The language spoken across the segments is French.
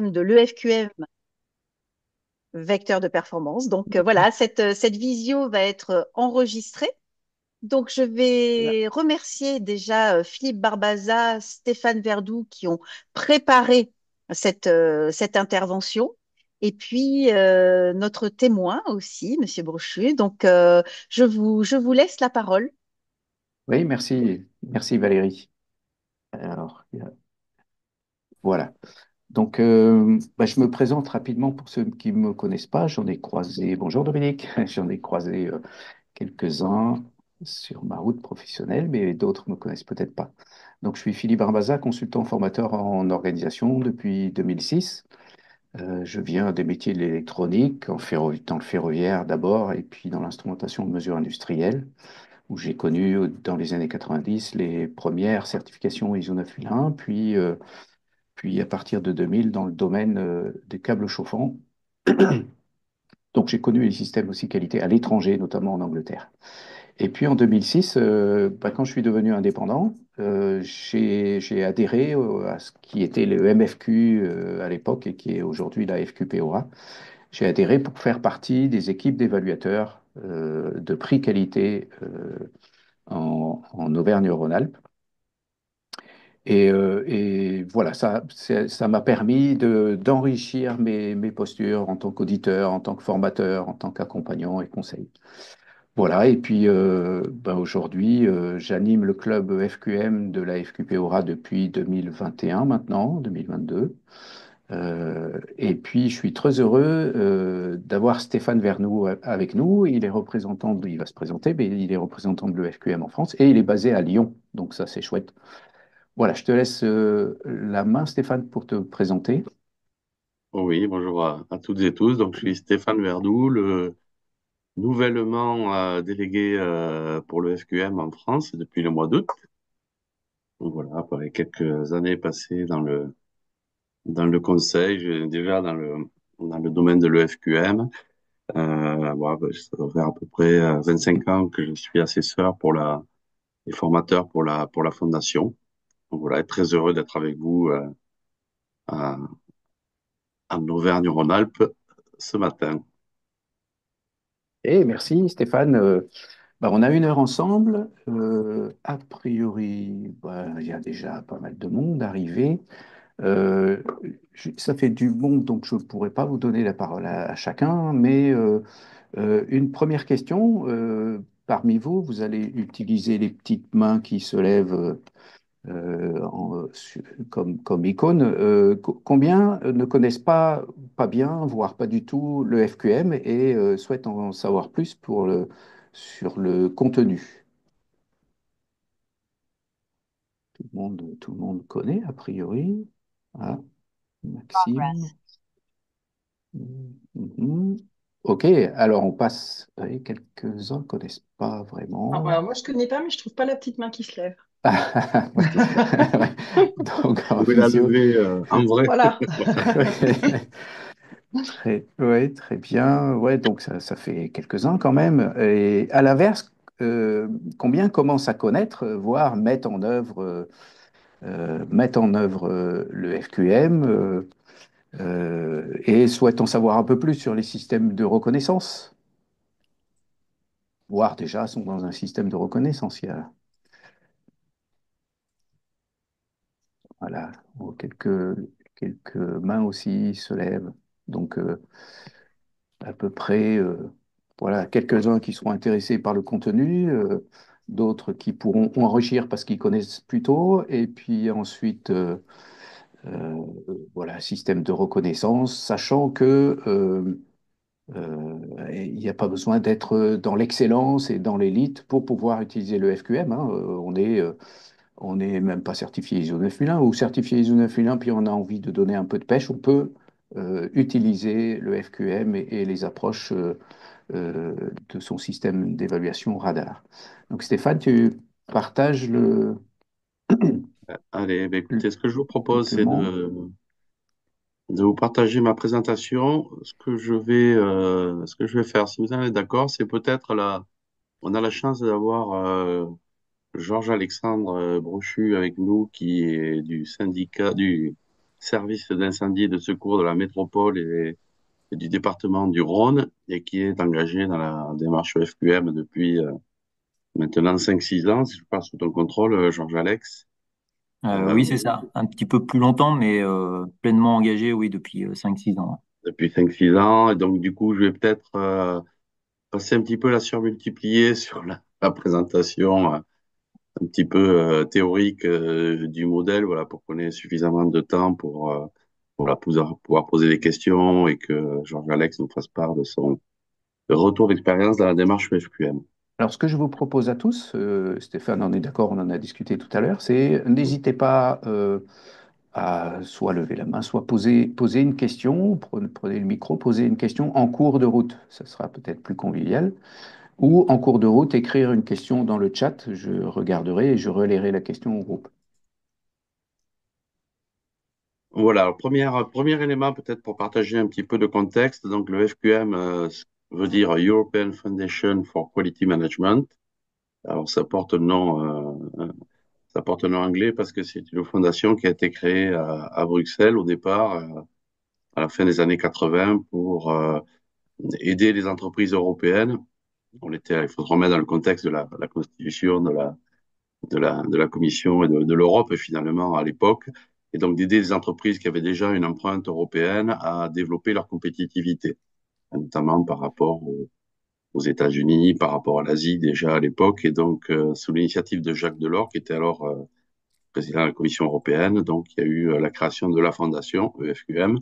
de l'EFQM, vecteur de performance. Donc voilà, cette visio va être enregistrée. Donc je vais remercier déjà Philippe Barbaza, Stéphane Verdoux qui ont préparé cette intervention. Et puis notre témoin aussi, Monsieur Brochu. Donc je vous laisse la parole. Oui, merci, merci Valérie. Alors, voilà. Donc, je me présente rapidement pour ceux qui ne me connaissent pas. J'en ai croisé, bonjour Dominique, j'en ai croisé quelques-uns sur ma route professionnelle, mais d'autres ne me connaissent peut-être pas. Donc, je suis Philippe Barbaza, consultant formateur en organisation depuis 2006. Je viens des métiers de l'électronique, dans le ferroviaire d'abord, et puis dans l'instrumentation de mesure industrielle, où j'ai connu dans les années 90 les premières certifications ISO 9001, puis à partir de 2000 dans le domaine des câbles chauffants. Donc j'ai connu les systèmes aussi qualité à l'étranger, notamment en Angleterre. Et puis en 2006, quand je suis devenu indépendant, j'ai adhéré à ce qui était le MFQ à l'époque et qui est aujourd'hui la FQPOA. J'ai adhéré pour faire partie des équipes d'évaluateurs de prix qualité en Auvergne-Rhône-Alpes. Et voilà, ça m'a permis d'enrichir mes postures en tant qu'auditeur, en tant que formateur, en tant qu'accompagnant et conseil. Voilà, et puis aujourd'hui, j'anime le club FQM de la FQP Aura depuis 2021 maintenant, 2022. Et puis, je suis très heureux d'avoir Stéphane Vernou avec nous. Il va se présenter, mais il est représentant de l'EFQM en France et il est basé à Lyon. Donc ça, c'est chouette. Voilà, je te laisse la main, Stéphane, pour te présenter. Oui, bonjour à toutes et tous. Donc, je suis Stéphane Verdoux, le nouvellement délégué pour le FQM en France depuis le mois d'août. Donc, voilà, après quelques années passées dans le conseil, déjà dans le domaine de l'EFQM. Ça doit faire à peu près 25 ans que je suis assesseur et formateur pour la fondation. Donc, voilà, et très heureux d'être avec vous à- en Auvergne-Rhône-Alpes ce matin. Et merci, Stéphane. On a une heure ensemble. A priori, il y a déjà pas mal de monde arrivé. Euh, Ça fait du bon, donc je ne pourrais pas vous donner la parole à chacun, mais une première question. Parmi vous, vous allez utiliser les petites mains qui se lèvent comme icône. Combien ne connaissent pas bien, voire pas du tout le FQM et souhaitent en savoir plus sur le contenu? Tout le monde connaît, a priori. Ah, Maxime. Mhm. Ok, alors on passe. Oui, quelques-uns ne connaissent pas Ah, vraiment. alors moi, je connais pas, mais je trouve pas la petite main qui se lève. Ouais. Ouais. Donc en Vous pouvez la visio. lever en vrai. Voilà. Ouais, très bien. Ouais, donc ça fait quelques-uns quand même. Et à l'inverse, combien commencent à connaître, voire mettent en œuvre le FQM et souhaitent en savoir un peu plus sur les systèmes de reconnaissance, voire déjà sont dans un système de reconnaissance. Voilà, bon, quelques mains aussi se lèvent. Donc, à peu près, voilà, quelques-uns qui seront intéressés par le contenu, d'autres qui pourront enrichir parce qu'ils connaissent plutôt, et puis ensuite, euh, voilà, système de reconnaissance, sachant que il n'y a pas besoin d'être dans l'excellence et dans l'élite pour pouvoir utiliser le FQM, hein. On n'est même pas certifié ISO 9001 ou certifié ISO 9001, puis on a envie de donner un peu de pêche, on peut utiliser le FQM et les approches euh, de son système d'évaluation radar. Donc Stéphane, tu partages Allez, ben le écoutez, ce que je vous propose, c'est document. de vous partager ma présentation. Ce que je vais faire, si vous en êtes d'accord, c'est peut-être on a la chance d'avoir Georges-Alexandre Brochu avec nous, qui est du syndicat, service d'incendie et de secours de la métropole et du département du Rhône et qui est engagé dans la démarche FQM depuis maintenant 5-6 ans, si je passe sous ton contrôle, Georges-Alex. Oui, c'est ça. Un petit peu plus longtemps, mais pleinement engagé, oui, depuis 5-6 ans. Depuis 5-6 ans. Et donc, du coup, je vais peut-être passer un petit peu la surmultiplier sur la présentation un petit peu théorique du modèle, voilà, pour qu'on ait suffisamment de temps pour pouvoir poser des questions et que Georges-Alex nous fasse part de son retour d'expérience dans la démarche FQM. Alors, ce que je vous propose à tous, Stéphane, on est d'accord, on en a discuté tout à l'heure, c'est n'hésitez pas à soit lever la main, soit poser une question, prenez le micro, posez une question en cours de route, ça sera peut-être plus convivial, ou en cours de route, écrire une question dans le chat, je regarderai et je relayerai la question au groupe. Voilà, alors, premier élément peut-être pour partager un petit peu de contexte. Donc le FQM veut dire European Foundation for Quality Management. Alors ça porte un nom anglais parce que c'est une fondation qui a été créée à Bruxelles au départ, à la fin des années 80, pour aider les entreprises européennes. Il faut se remettre dans le contexte de la constitution de la Commission et de l'Europe finalement à l'époque, et donc d'aider les entreprises qui avaient déjà une empreinte européenne à développer leur compétitivité, notamment par rapport aux États-Unis, par rapport à l'Asie déjà à l'époque, et donc sous l'initiative de Jacques Delors, qui était alors président de la Commission européenne, donc il y a eu la création de la fondation EFQM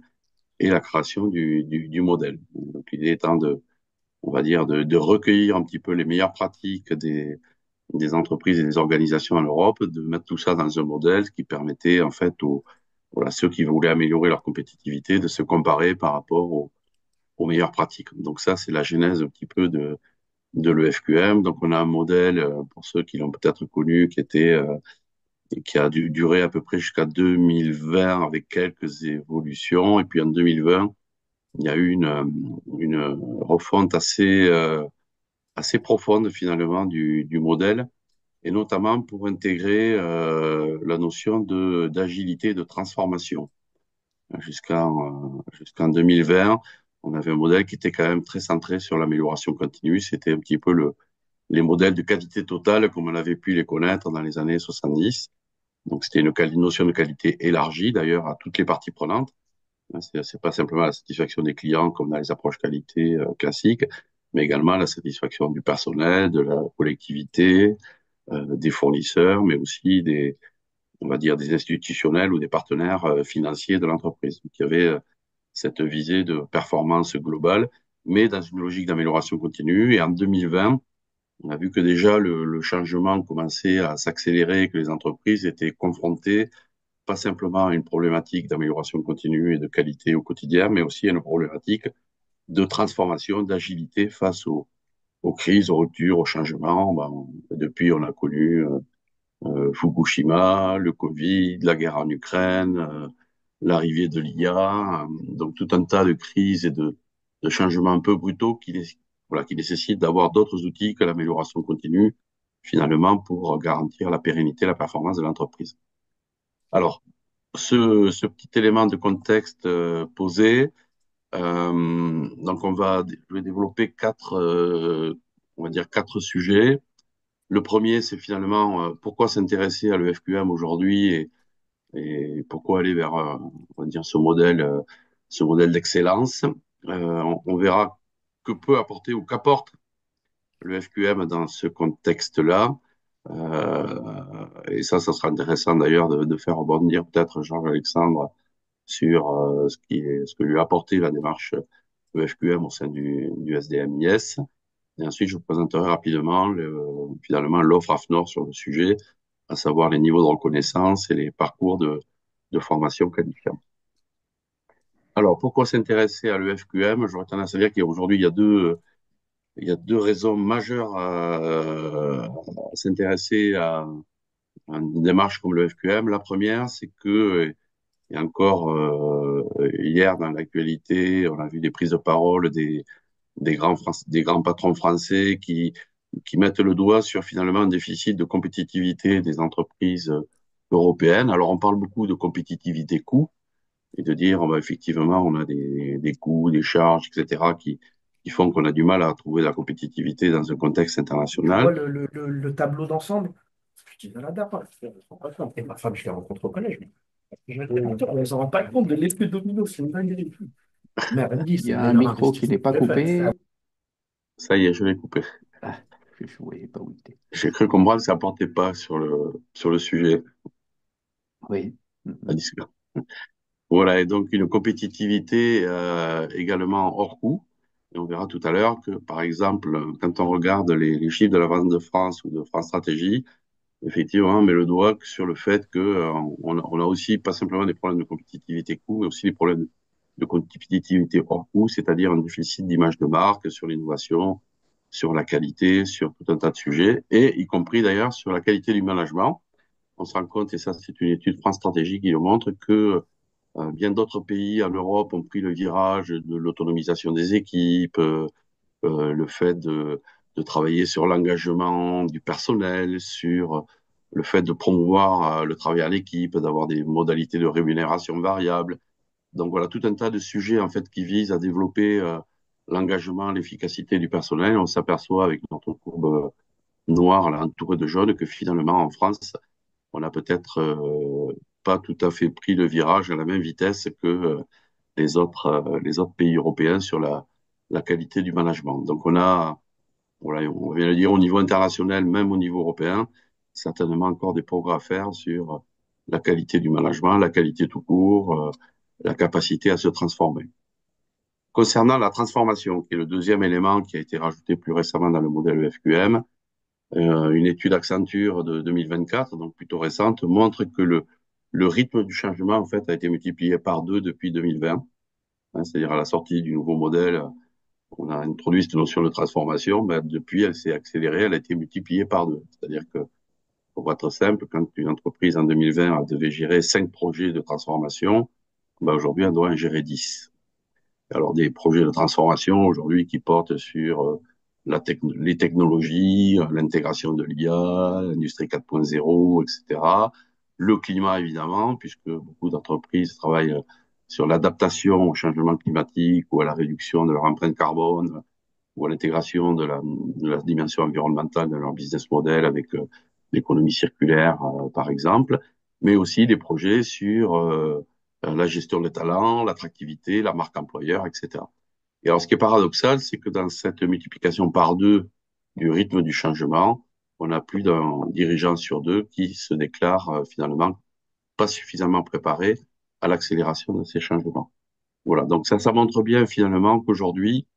et la création du modèle. Donc l'idée étant on va dire, de recueillir un petit peu les meilleures pratiques des entreprises et des organisations en Europe, de mettre tout ça dans un modèle qui permettait en fait voilà, ceux qui voulaient améliorer leur compétitivité de se comparer par rapport aux meilleures pratiques. Donc ça, c'est la genèse un petit peu de l'EFQM. Donc on a un modèle, pour ceux qui l'ont peut-être connu, qui a dû durer à peu près jusqu'à 2020 avec quelques évolutions. Et puis en 2020, il y a eu une refonte assez profonde finalement du modèle, et notamment pour intégrer la notion d'agilité, de transformation. Jusqu'en 2020, on avait un modèle qui était quand même très centré sur l'amélioration continue. C'était un petit peu les modèles de qualité totale comme on avait pu les connaître dans les années 70. Donc c'était une notion de qualité élargie d'ailleurs à toutes les parties prenantes. C'est pas simplement la satisfaction des clients comme dans les approches qualité classiques, mais également la satisfaction du personnel, de la collectivité, des fournisseurs, mais aussi on va dire, des institutionnels ou des partenaires financiers de l'entreprise. Donc, il y avait cette visée de performance globale, mais dans une logique d'amélioration continue. Et en 2020, on a vu que déjà le changement commençait à s'accélérer, que les entreprises étaient confrontées pas simplement à une problématique d'amélioration continue et de qualité au quotidien, mais aussi à une problématique de transformation, d'agilité face aux crises, aux ruptures, aux changements. Depuis, on a connu Fukushima, le Covid, la guerre en Ukraine, l'arrivée de l'IA, donc tout un tas de crises et de changements un peu brutaux voilà, qui nécessitent d'avoir d'autres outils que l'amélioration continue, finalement, pour garantir la pérennité, la performance de l'entreprise. Alors, ce petit élément de contexte posé, donc je vais développer on va dire quatre sujets. Le premier, c'est finalement pourquoi s'intéresser à l'EFQM aujourd'hui et pourquoi aller vers, on va dire, ce modèle d'excellence. On verra que peut apporter ou qu'apporte l'EFQM dans ce contexte-là. Et ça sera intéressant d'ailleurs de faire rebondir peut-être Georges-Alexandre sur ce que lui a apporté la démarche EFQM au sein du SDMIS. Et ensuite, je vous présenterai rapidement finalement l'offre AFNOR sur le sujet, à savoir les niveaux de reconnaissance et les parcours de formation qualifiante. Alors, pourquoi s'intéresser à l'EFQM? J'aurais tendance à dire qu'aujourd'hui, il y a deux raisons majeures à s'intéresser à une démarche comme l'EFQM. La première, c'est que, et encore hier dans l'actualité, on a vu des prises de parole des grands patrons français qui mettent le doigt sur finalement un déficit de compétitivité des entreprises européennes. Alors, on parle beaucoup de compétitivité coût, et de dire, effectivement, on a des coûts, des charges, etc., qui font qu'on a du mal à trouver la compétitivité dans un contexte Tu vois international. le tableau d'ensemble? Je dis, la dame, elle se rend pas compte. Et ma femme, je la rencontre au collège. On ne s'en rend pas compte de l'effet domino, c'est une dinguerie. Mais elle me dit, Il c'est y le a un meilleur micro qui investissement n'est pas que j'ai fait. coupé. Ça y est, je l'ai coupé. Ah, je ne voyais pas où il était. J'ai cru comprendre que ça portait pas sur le sujet Oui. à discuter. Voilà, et donc une compétitivité également hors coût. Et on verra tout à l'heure que, par exemple, quand on regarde les chiffres de la vente de France ou de France Stratégie, effectivement, on met le doigt sur le fait que on a aussi pas simplement des problèmes de compétitivité coût, mais aussi des problèmes de compétitivité hors coût, c'est-à-dire un déficit d'image de marque sur l'innovation, sur la qualité, sur tout un tas de sujets, et y compris d'ailleurs sur la qualité du management. On se rend compte, et ça c'est une étude France Stratégie qui le montre, que bien d'autres pays en Europe ont pris le virage de l'autonomisation des équipes, le fait de travailler sur l'engagement du personnel, sur le fait de promouvoir le travail en équipe, d'avoir des modalités de rémunération variables. Donc voilà, tout un tas de sujets en fait qui visent à développer l'engagement, l'efficacité du personnel. On s'aperçoit avec notre courbe noire là, entourée de jaune que finalement en France, on a peut-être pas tout à fait pris le virage à la même vitesse que les autres pays européens sur la qualité du management. Donc on a, voilà, on vient de dire au niveau international, même au niveau européen, certainement encore des progrès à faire sur la qualité du management, la qualité tout court, la capacité à se transformer. Concernant la transformation, qui est le deuxième élément qui a été rajouté plus récemment dans le modèle EFQM, une étude Accenture de 2024, donc plutôt récente, montre que le rythme du changement en fait a été multiplié par deux depuis 2020. Hein, c'est-à-dire à la sortie du nouveau modèle, on a introduit cette notion de transformation, mais depuis elle s'est accélérée, elle a été multipliée par deux. C'est-à-dire que, pour être simple, quand une entreprise en 2020 devait gérer 5 projets de transformation, ben aujourd'hui elle doit en gérer 10. Alors des projets de transformation aujourd'hui qui portent sur les technologies, l'intégration de l'IA, l'industrie 4.0, etc. Le climat évidemment, puisque beaucoup d'entreprises travaillent sur l'adaptation au changement climatique ou à la réduction de leur empreinte carbone ou à l'intégration de la dimension environnementale dans leur business model avec l'économie circulaire, par exemple, mais aussi des projets sur la gestion des talents, l'attractivité, la marque employeur, etc. Et alors, ce qui est paradoxal, c'est que dans cette multiplication par deux du rythme du changement, on a plus d'un dirigeant sur deux qui se déclare finalement pas suffisamment préparé à l'accélération de ces changements. Voilà, donc ça montre bien finalement qu'aujourd'hui,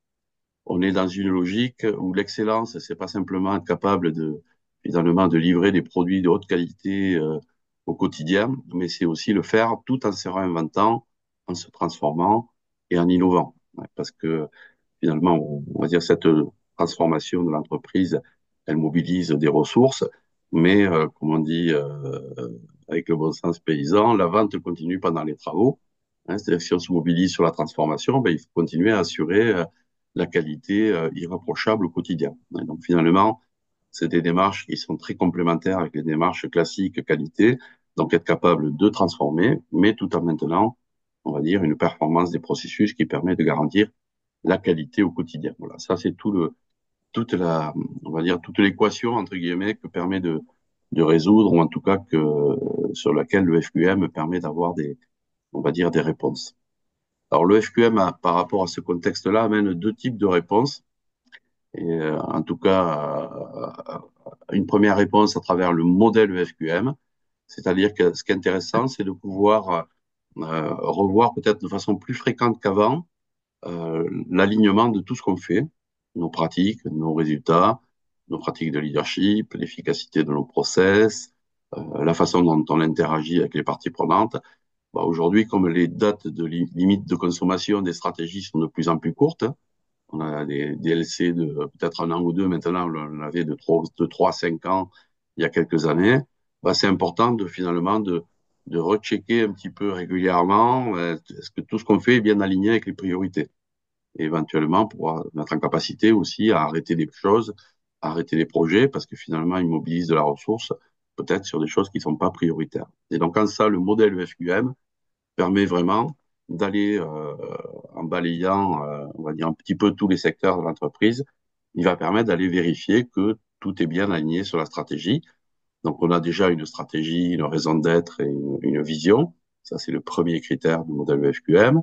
on est dans une logique où l'excellence, c'est pas simplement être capable finalement, de livrer des produits de haute qualité au quotidien, mais c'est aussi le faire tout en se réinventant, en se transformant et en innovant. Ouais, parce que finalement, on va dire cette transformation de l'entreprise, elle mobilise des ressources, mais comme on dit avec le bon sens paysan, la vente continue pendant les travaux. Hein, c'est-à-dire que si on se mobilise sur la transformation, ben, il faut continuer à assurer la qualité irréprochable au quotidien. Et donc finalement, c'est des démarches qui sont très complémentaires avec les démarches classiques qualité, donc être capable de transformer, mais tout en maintenant, on va dire, une performance des processus qui permet de garantir la qualité au quotidien. Voilà, ça c'est toute la, on va dire, toute l'équation entre guillemets que permet de résoudre, ou en tout cas sur laquelle le FQM permet d'avoir on va dire, des réponses. Alors le FQM, par rapport à ce contexte-là, amène deux types de réponses. Et en tout cas, une première réponse à travers le modèle FQM, c'est-à-dire que ce qui est intéressant, c'est de pouvoir revoir peut-être de façon plus fréquente qu'avant l'alignement de tout ce qu'on fait, nos pratiques, nos résultats, nos pratiques de leadership, l'efficacité de nos process, la façon dont on interagit avec les parties prenantes. Bah, aujourd'hui, comme les dates de limite de consommation des stratégies sont de plus en plus courtes, on a des DLC de peut-être un an ou deux maintenant, on avait de 3 à 5 ans il y a quelques années. Bah, c'est important finalement de rechecker un petit peu régulièrement est-ce que tout ce qu'on fait est bien aligné avec les priorités et éventuellement pouvoir être en capacité aussi à arrêter des choses, à arrêter des projets parce que finalement ils mobilisent de la ressource peut-être sur des choses qui ne sont pas prioritaires. Et donc en ça, le modèle FQM permet vraiment d'aller en balayant, on va dire, un petit peu tous les secteurs de l'entreprise. Il va permettre d'aller vérifier que tout est bien aligné sur la stratégie. Donc, on a déjà une stratégie, une raison d'être et une vision. Ça, c'est le premier critère du modèle EFQM.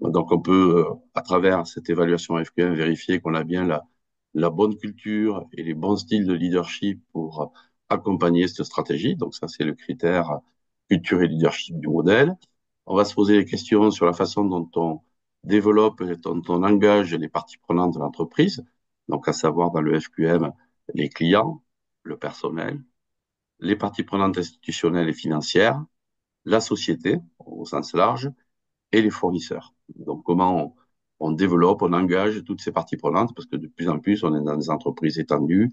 Donc, on peut, à travers cette évaluation FQM, vérifier qu'on a bien la bonne culture et les bons styles de leadership pour accompagner cette stratégie. Donc, ça, c'est le critère culture et leadership du modèle. On va se poser des questions sur la façon dont on développe et dont on engage les parties prenantes de l'entreprise. Donc, à savoir dans le FQM, les clients, le personnel, les parties prenantes institutionnelles et financières, la société au sens large, et les fournisseurs. Donc, comment on développe, on engage toutes ces parties prenantes, parce que de plus en plus, on est dans des entreprises étendues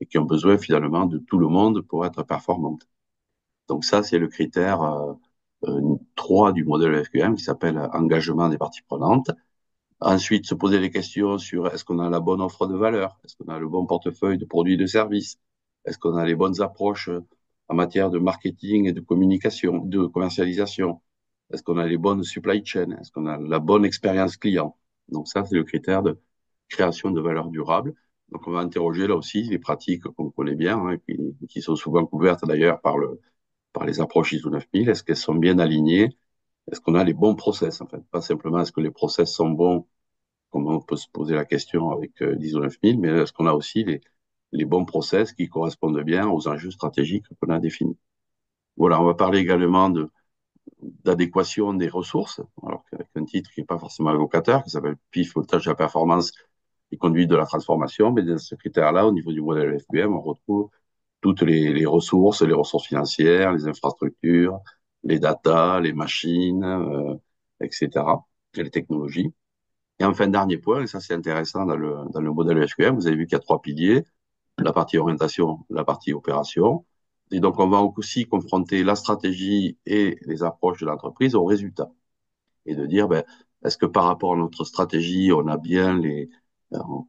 et qui ont besoin finalement de tout le monde pour être performantes. Donc ça, c'est le critère 3 du modèle FQM qui s'appelle engagement des parties prenantes. Ensuite, se poser des questions sur est-ce qu'on a la bonne offre de valeur, est-ce qu'on a le bon portefeuille de produits et de services, est-ce qu'on a les bonnes approches en matière de marketing et de communication, de commercialisation, est-ce qu'on a les bonnes supply chain, est-ce qu'on a la bonne expérience client. Donc ça, c'est le critère de création de valeur durable. Donc on va interroger là aussi les pratiques qu'on connaît bien, hein, qui sont souvent couvertes d'ailleurs par les approches ISO 9000. Est-ce qu'elles sont bien alignées? Est-ce qu'on a les bons process en fait? Pas simplement est-ce que les process sont bons, comme on peut se poser la question avec l'ISO 9000, mais est-ce qu'on a aussi les bons process qui correspondent bien aux enjeux stratégiques qu'on a définis. Voilà, on va parler également d'adéquation des ressources, alors qu'avec un titre qui n'est pas forcément évocateur, qui s'appelle PIF, voltage de la performance et conduite de la transformation, mais dans ce critère-là, au niveau du modèle FQM, on retrouve toutes les ressources financières, les infrastructures, les data, les machines, etc., et les technologies. Et enfin, dernier point, et ça c'est intéressant dans le modèle SQM, vous avez vu qu'il y a 3 piliers, la partie orientation, la partie opération. Et donc, on va aussi confronter la stratégie et les approches de l'entreprise aux résultats. Et de dire, ben, est-ce que par rapport à notre stratégie, on a bien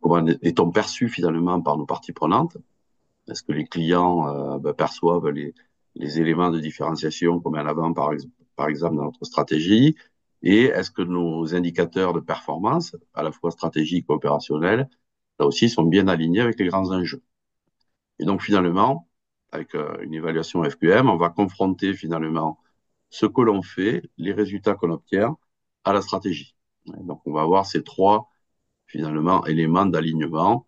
comment les tons perçus finalement par nos parties prenantes? Est-ce que les clients ben, perçoivent les éléments de différenciation qu'on met en avant par exemple dans notre stratégie? Et est-ce que nos indicateurs de performance, à la fois stratégiques et opérationnels, là aussi sont bien alignés avec les grands enjeux? Et donc finalement, avec une évaluation FQM, on va confronter finalement ce que l'on fait, les résultats qu'on obtient à la stratégie. Donc on va avoir ces 3 finalement éléments d'alignement.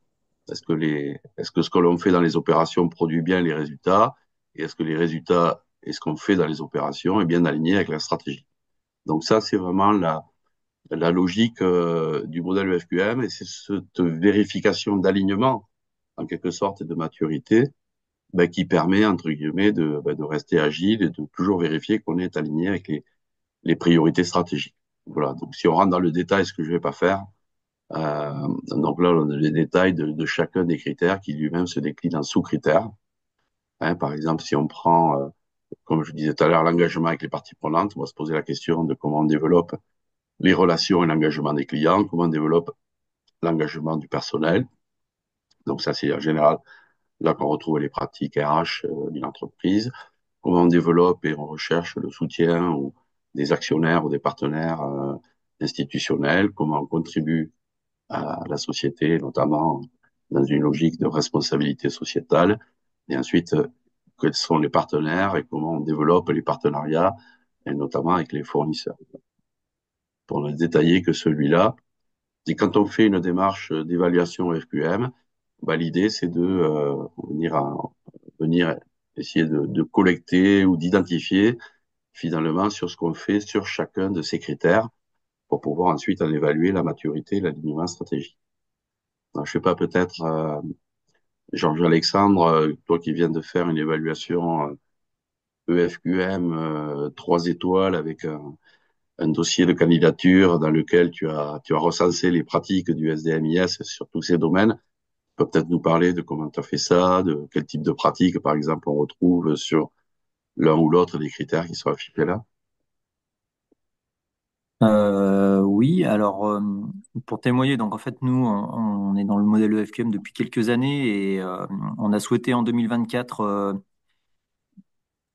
Est-ce que ce que l'on fait dans les opérations produit bien les résultats? Et est-ce que les résultats et ce qu'on fait dans les opérations est bien aligné avec la stratégie? Donc ça, c'est vraiment la logique du modèle EFQM et c'est cette vérification d'alignement, en quelque sorte, et de maturité, ben, qui permet, entre guillemets, de rester agile et de toujours vérifier qu'on est aligné avec les priorités stratégiques. Voilà. Donc, si on rentre dans le détail, ce que je vais pas faire, donc là, on a les détails de chacun des critères qui lui-même se décline en sous-critères. Hein, par exemple, si on prend, comme je disais tout à l'heure, l'engagement avec les parties prenantes, on va se poser la question de comment on développe les relations et l'engagement des clients, comment on développe l'engagement du personnel. Donc ça, c'est en général là qu'on retrouve les pratiques RH d'une entreprise. Comment on développe et on recherche le soutien ou des actionnaires ou des partenaires institutionnels. Comment on contribue à la société, notamment dans une logique de responsabilité sociétale. Et ensuite, quels sont les partenaires et comment on développe les partenariats, et notamment avec les fournisseurs. Pour ne détailler que celui-là, et quand on fait une démarche d'évaluation FQM, bah, l'idée c'est de venir essayer de collecter ou d'identifier finalement sur ce qu'on fait sur chacun de ces critères pour pouvoir ensuite en évaluer la maturité et l'alignement stratégique. Alors, je sais pas, peut-être, Georges Alexandre, toi qui viens de faire une évaluation EFQM 3 étoiles avec un dossier de candidature dans lequel tu as recensé les pratiques du SDMIS sur tous ces domaines. Tu peux peut-être nous parler de comment tu as fait ça, de quel type de pratiques, par exemple, on retrouve sur l'un ou l'autre des critères qui sont affichés là. Oui, alors pour témoigner, donc en fait nous on est dans le modèle EFQM depuis quelques années et on a souhaité en 2024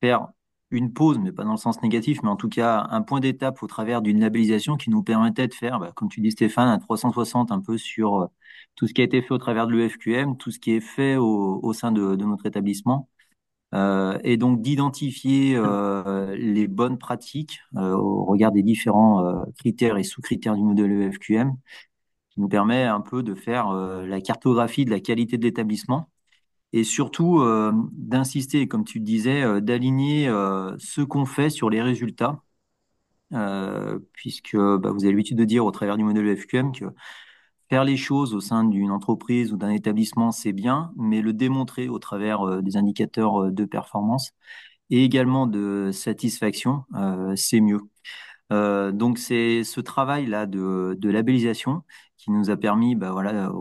faire une pause, mais pas dans le sens négatif, mais en tout cas un point d'étape au travers d'une labellisation qui nous permettait de faire, bah, comme tu dis Stéphane, un 360 un peu sur tout ce qui a été fait au travers de l'EFQM, tout ce qui est fait au sein de notre établissement, et donc d'identifier les bonnes pratiques au regard des différents critères et sous-critères du modèle EFQM, qui nous permet un peu de faire la cartographie de la qualité de l'établissement et surtout d'insister, comme tu le disais, d'aligner ce qu'on fait sur les résultats, puisque bah, vous avez l'habitude de dire au travers du modèle FQM que faire les choses au sein d'une entreprise ou d'un établissement, c'est bien, mais le démontrer au travers des indicateurs de performance et également de satisfaction, c'est mieux. Donc c'est ce travail-là de labellisation qui nous a permis bah, voilà,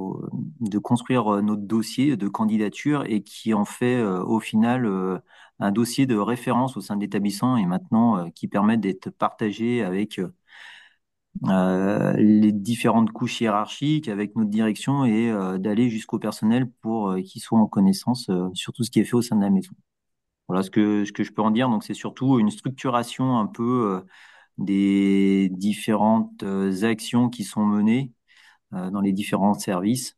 de construire notre dossier de candidature et qui en fait au final un dossier de référence au sein de l'établissement et maintenant qui permet d'être partagé avec les différentes couches hiérarchiques, avec notre direction et d'aller jusqu'au personnel pour qu'ils soient en connaissance sur tout ce qui est fait au sein de la maison. Voilà ce que je peux en dire. Donc c'est surtout une structuration un peu des différentes actions qui sont menées dans les différents services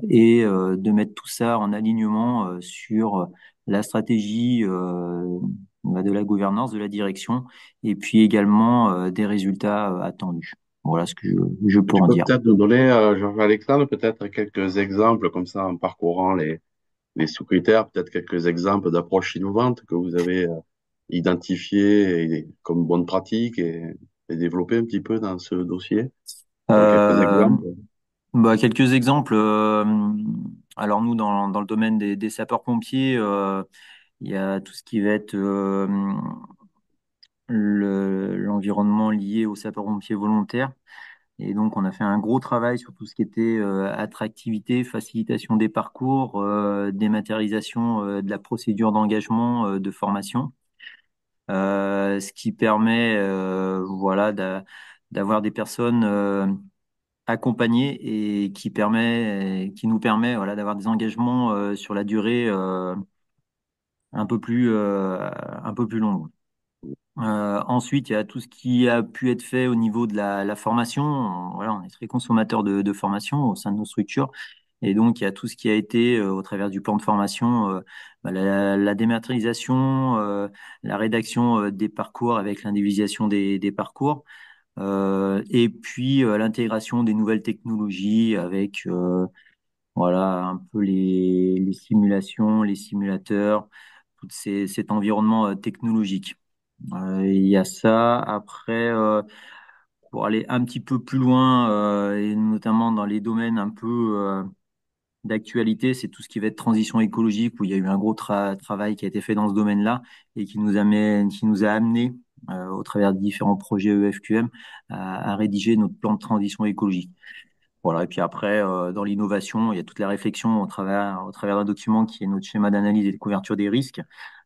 et de mettre tout ça en alignement sur la stratégie de la gouvernance, de la direction et puis également des résultats attendus. Voilà ce que je peux Tu en peux dire. peut-être nous donner, Georges-Alexandre, peut-être quelques exemples comme ça en parcourant les sous-critères, peut-être quelques exemples d'approches innovantes que vous avez identifiées comme bonnes pratiques et développées un petit peu dans ce dossier. Vous avez quelques Euh, exemples? Bah, quelques exemples. Alors nous, dans le domaine des sapeurs-pompiers, il y a tout ce qui va être l'environnement lié aux sapeurs-pompiers volontaires. Et donc, on a fait un gros travail sur tout ce qui était attractivité, facilitation des parcours, dématérialisation de la procédure d'engagement, de formation, ce qui permet, voilà, d'avoir des personnes accompagnées et qui nous permet, voilà, d'avoir des engagements sur la durée un peu plus longue. Ensuite, il y a tout ce qui a pu être fait au niveau de la formation. Voilà, on est très consommateur de formation au sein de nos structures. Et donc, il y a tout ce qui a été, au travers du plan de formation, bah, la dématérialisation, la rédaction des parcours avec l'individualisation des parcours, et puis l'intégration des nouvelles technologies avec voilà, un peu les simulations, les simulateurs, cet environnement technologique. Il y a ça. Après, pour aller un petit peu plus loin, et notamment dans les domaines un peu d'actualité, c'est tout ce qui va être transition écologique, où il y a eu un gros travail qui a été fait dans ce domaine-là et qui nous a amené, au travers de différents projets EFQM, à rédiger notre plan de transition écologique. Voilà, et puis après, dans l'innovation, il y a toute la réflexion au travers d'un document qui est notre schéma d'analyse et de couverture des risques,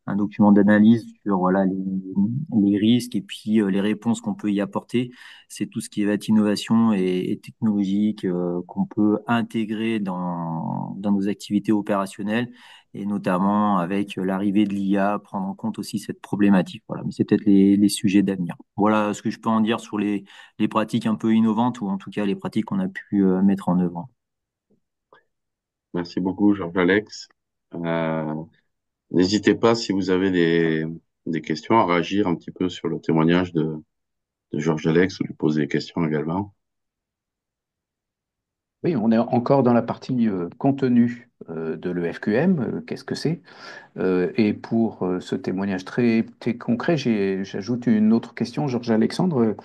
un document d'analyse sur voilà, les risques et puis les réponses qu'on peut y apporter. C'est tout ce qui va être innovation et technologique qu'on peut intégrer dans nos activités opérationnelles et notamment avec l'arrivée de l'IA, prendre en compte aussi cette problématique. Voilà, mais c'est peut-être les sujets d'avenir. Voilà ce que je peux en dire sur les pratiques un peu innovantes ou en tout cas les pratiques qu'on a pu mettre en œuvre. Merci beaucoup, Georges-Alex. Euh, N'hésitez pas, si vous avez des questions, à réagir un petit peu sur le témoignage de Georges-Alex ou lui poser des questions également. Oui, on est encore dans la partie contenu de l'EFQM. Qu'est-ce que c'est? Et pour ce témoignage très concret, j'ajoute une autre question, Georges Alexandre.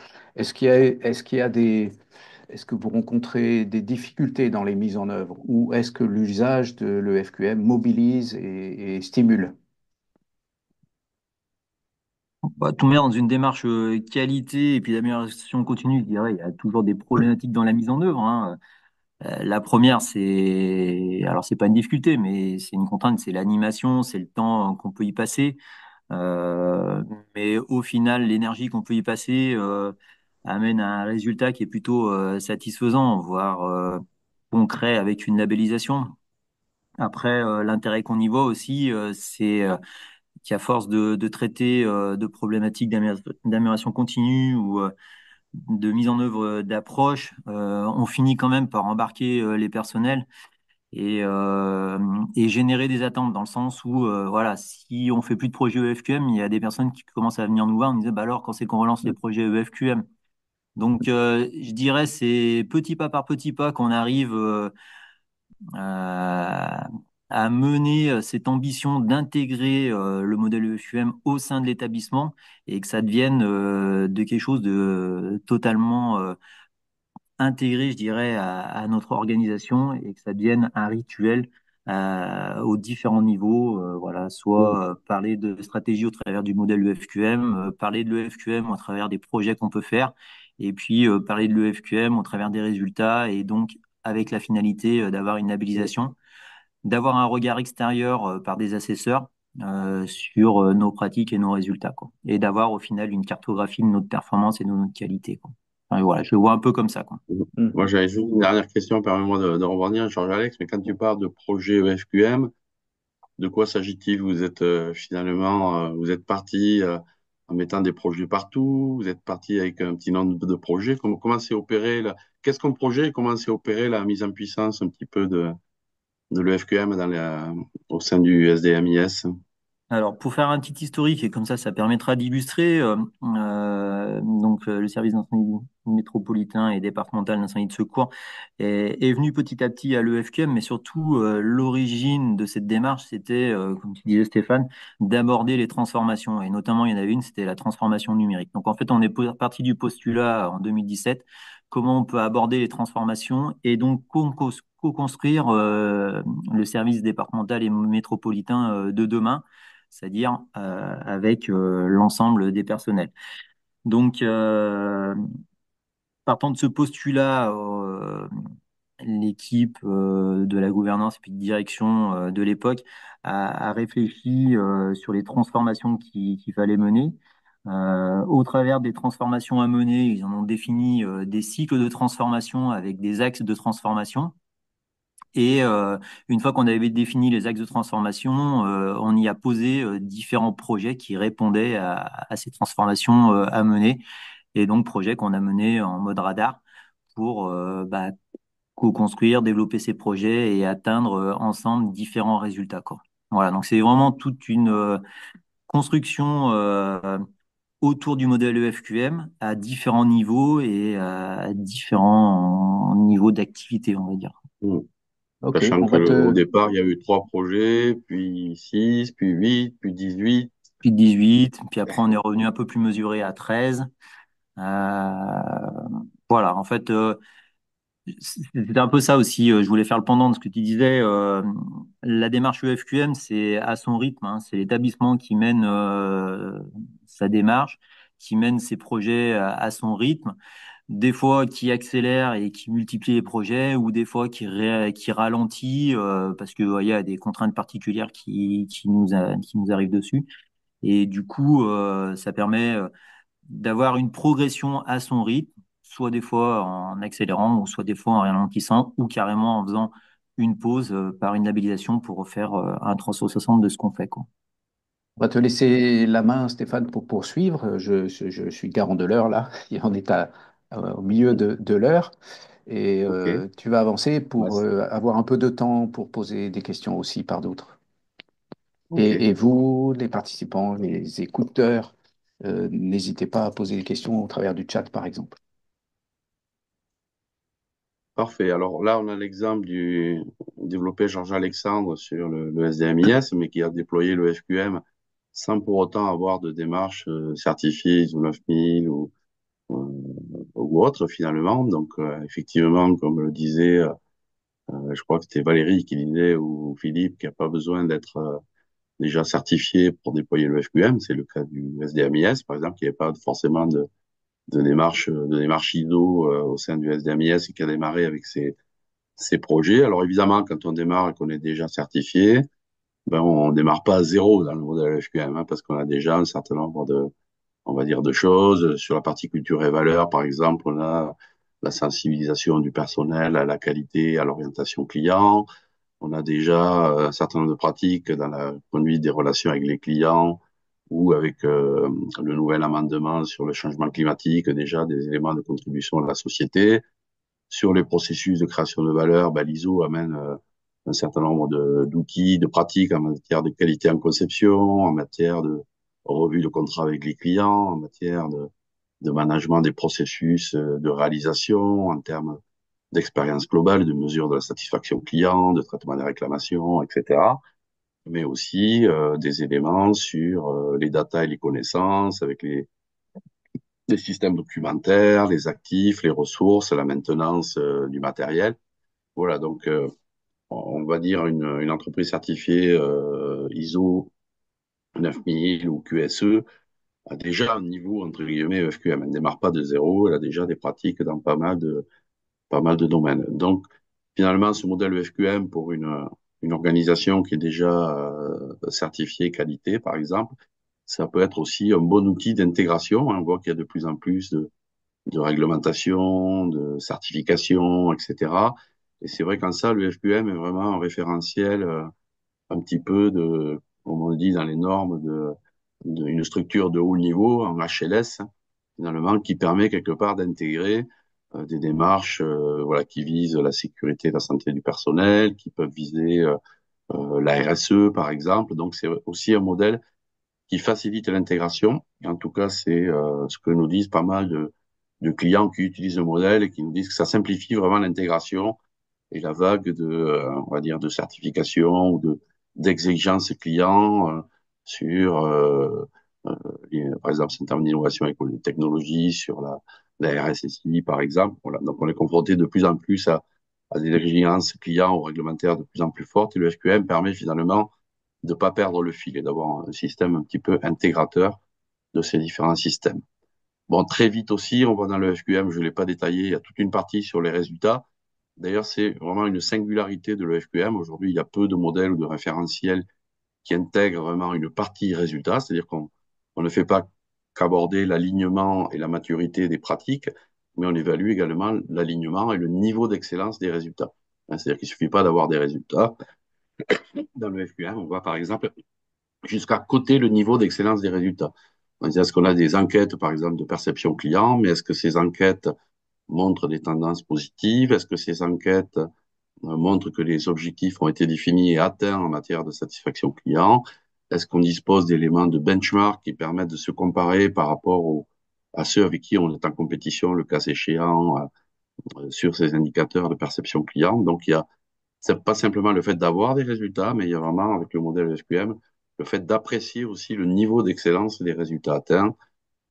Est-ce que vous rencontrez des difficultés dans les mises en œuvre ou est-ce que l'usage de l'EFQM mobilise et stimule? Bah, tout met dans une démarche qualité et puis d'amélioration continue, je dirais, il y a toujours des problématiques dans la mise en œuvre, hein. La première, alors c'est pas une difficulté, mais c'est une contrainte, c'est l'animation, c'est le temps qu'on peut y passer. Euh, mais au final, l'énergie qu'on peut y passer amène à un résultat qui est plutôt satisfaisant, voire concret avec une labellisation. Après, l'intérêt qu'on y voit aussi, c'est qui à force de traiter de problématiques d'amélioration continue ou de mise en œuvre d'approches, on finit quand même par embarquer les personnels et générer des attentes dans le sens où voilà, si on fait plus de projets EFQM, il y a des personnes qui commencent à venir nous voir, on disait bah alors quand c'est qu'on relance les projets EFQM. Donc je dirais c'est petit pas par petit pas qu'on arrive à, à mener cette ambition d'intégrer le modèle EFQM au sein de l'établissement et que ça devienne de quelque chose de totalement intégré, je dirais, à notre organisation et que ça devienne un rituel aux différents niveaux. Voilà, Mm. soit parler de stratégie au travers du modèle EFQM, parler de l'EFQM au travers des projets qu'on peut faire, et puis parler de l'EFQM au travers des résultats, et donc avec la finalité d'avoir une labellisation, d'avoir un regard extérieur par des assesseurs sur nos pratiques et nos résultats, quoi. Et d'avoir au final une cartographie de notre performance et de notre qualité, quoi. Enfin, voilà, je le vois un peu comme ça, quoi. Mm. Moi, j'avais juste une dernière question, permets-moi de rebondir, Georges-Alex, mais quand tu parles de projet EFQM, de quoi s'agit-il? Vous êtes finalement, vous êtes parti en mettant des projets partout, vous êtes parti avec un petit nombre de projets. Comment s'est opéré qu'est-ce qu'on projet et comment s'est opéré la mise en puissance un petit peu de l'EFQM au sein du SDMIS? Alors, pour faire un petit historique, et comme ça permettra d'illustrer, donc le service d'incendie métropolitain et départemental d'incendie de secours est venu petit à petit à l'EFQM, mais surtout l'origine de cette démarche, c'était, comme tu disais Stéphane, d'aborder les transformations, et notamment il y en avait une, c'était la transformation numérique. Donc en fait, on est parti du postulat en 2017, comment on peut aborder les transformations et donc co-construire le service départemental et métropolitain de demain, c'est-à-dire avec l'ensemble des personnels. Donc, partant de ce postulat, l'équipe de la gouvernance et puis de direction de l'époque a réfléchi sur les transformations qu'il fallait mener. Au travers des transformations à mener, ils en ont défini des cycles de transformation avec des axes de transformation. Et une fois qu'on avait défini les axes de transformation, on y a posé différents projets qui répondaient à ces transformations à mener. Et donc, projets qu'on a menés en mode radar pour co-construire, développer ces projets et atteindre ensemble différents résultats, quoi. Voilà, donc c'est vraiment toute une construction autour du modèle EFQM à différents niveaux et à différents niveaux d'activité, on va dire. Mm. Ok, Sachant on va qu'au te... départ, il y a eu 3 projets, puis 6, puis 8, puis 18. Puis 18, puis après on est revenu un peu plus mesuré à 13. Voilà, en fait, c'était un peu ça aussi. Je voulais faire le pendant de ce que tu disais. La démarche EFQM, c'est à son rythme, hein. C'est l'établissement qui mène sa démarche, qui mène ses projets à son rythme. Des fois qui accélère et qui multiplie les projets, ou des fois qui ralentit parce que il y a des contraintes particulières qui nous arrivent dessus. Et du coup, ça permet d'avoir une progression à son rythme, soit des fois en accélérant, ou soit des fois en ralentissant, ou carrément en faisant une pause par une labellisation pour refaire un 360 de ce qu'on fait, quoi. On va te laisser la main, Stéphane, pour poursuivre. Je suis garant de l'heure là. On est au milieu de l'heure. Et OK. tu vas avancer Ouais, pour avoir un peu de temps pour poser des questions aussi par d'autres. OK. Et vous, les participants, les écouteurs, n'hésitez pas à poser des questions au travers du chat, par exemple. Parfait. Alors là, on a l'exemple du développé Georges Alexandre sur le SDMIS, mais qui a déployé le FQM sans pour autant avoir de démarche certifiée ISO 9000 ou autre finalement. Donc effectivement, comme le disait, je crois que c'était Valérie qui disait ou Philippe, qui n'a pas besoin d'être déjà certifié pour déployer le FQM. C'est le cas du SDMIS, par exemple, qui n'avait pas forcément de démarche ISO au sein du SDMIS et qui a démarré avec ses projets. Alors évidemment, quand on démarre et qu'on est déjà certifié, ben on démarre pas à zéro dans le modèle FQM, hein, parce qu'on a déjà un certain nombre on va dire, de choses. Sur la partie culture et valeurs, par exemple, on a la sensibilisation du personnel à la qualité, à l'orientation client. On a déjà un certain nombre de pratiques dans la conduite des relations avec les clients ou avec le nouvel amendement sur le changement climatique, déjà des éléments de contribution de la société. Sur les processus de création de valeur, ben, l'ISO amène un certain nombre d'outils, de pratiques en matière de qualité en conception, en matière de revue de contrat avec les clients, en matière de management des processus de réalisation, en termes d'expérience globale, de mesure de la satisfaction client, de traitement des réclamations, etc. Mais aussi des éléments sur les data et les connaissances, avec les systèmes documentaires, les actifs, les ressources, la maintenance du matériel. Voilà, donc on va dire une entreprise certifiée ISO 9000 ou QSE a déjà un niveau, entre guillemets, FQM. Elle ne démarre pas de zéro, elle a déjà des pratiques dans pas mal de domaines. Donc, finalement, ce modèle FQM pour une organisation qui est déjà certifiée qualité, par exemple, ça peut être aussi un bon outil d'intégration. On voit qu'il y a de plus en plus de réglementation, de certification, etc. Et c'est vrai qu'en ça, le FQM est vraiment un référentiel un petit peu de, comme on le dit dans les normes, une structure de haut niveau en HLS, finalement, qui permet quelque part d'intégrer des démarches voilà, qui visent la sécurité et la santé du personnel, qui peuvent viser la RSE, par exemple. Donc, c'est aussi un modèle qui facilite l'intégration. Et en tout cas, c'est ce que nous disent pas mal de clients qui utilisent le modèle et qui nous disent que ça simplifie vraiment l'intégration et la vague on va dire, de certification ou d'exigences clients sur, par exemple, c'est en termes d'innovation et de technologie, sur la RSSI, par exemple. Voilà. Donc, on est confronté de plus en plus à des exigences clients ou réglementaires de plus en plus fortes et le SQM permet finalement de ne pas perdre le fil et d'avoir un système un petit peu intégrateur de ces différents systèmes. Bon, très vite aussi, on voit dans le SQM, je ne l'ai pas détaillé, il y a toute une partie sur les résultats. D'ailleurs, c'est vraiment une singularité de l'EFQM. Aujourd'hui, il y a peu de modèles ou de référentiels qui intègrent vraiment une partie résultat, c'est-à-dire qu'on ne fait pas qu'aborder l'alignement et la maturité des pratiques, mais on évalue également l'alignement et le niveau d'excellence des résultats. C'est-à-dire qu'il ne suffit pas d'avoir des résultats. Dans le FQM, on voit par exemple jusqu'à coter le niveau d'excellence des résultats. Est-ce qu'on a des enquêtes, par exemple, de perception client, mais est-ce que ces enquêtes montrent des tendances positives? Est-ce que ces enquêtes montrent que les objectifs ont été définis et atteints en matière de satisfaction client? Est-ce qu'on dispose d'éléments de benchmark qui permettent de se comparer par rapport à ceux avec qui on est en compétition, le cas échéant, sur ces indicateurs de perception client? Donc, c'est pas simplement le fait d'avoir des résultats, mais il y a vraiment, avec le modèle SQM, le fait d'apprécier aussi le niveau d'excellence des résultats atteints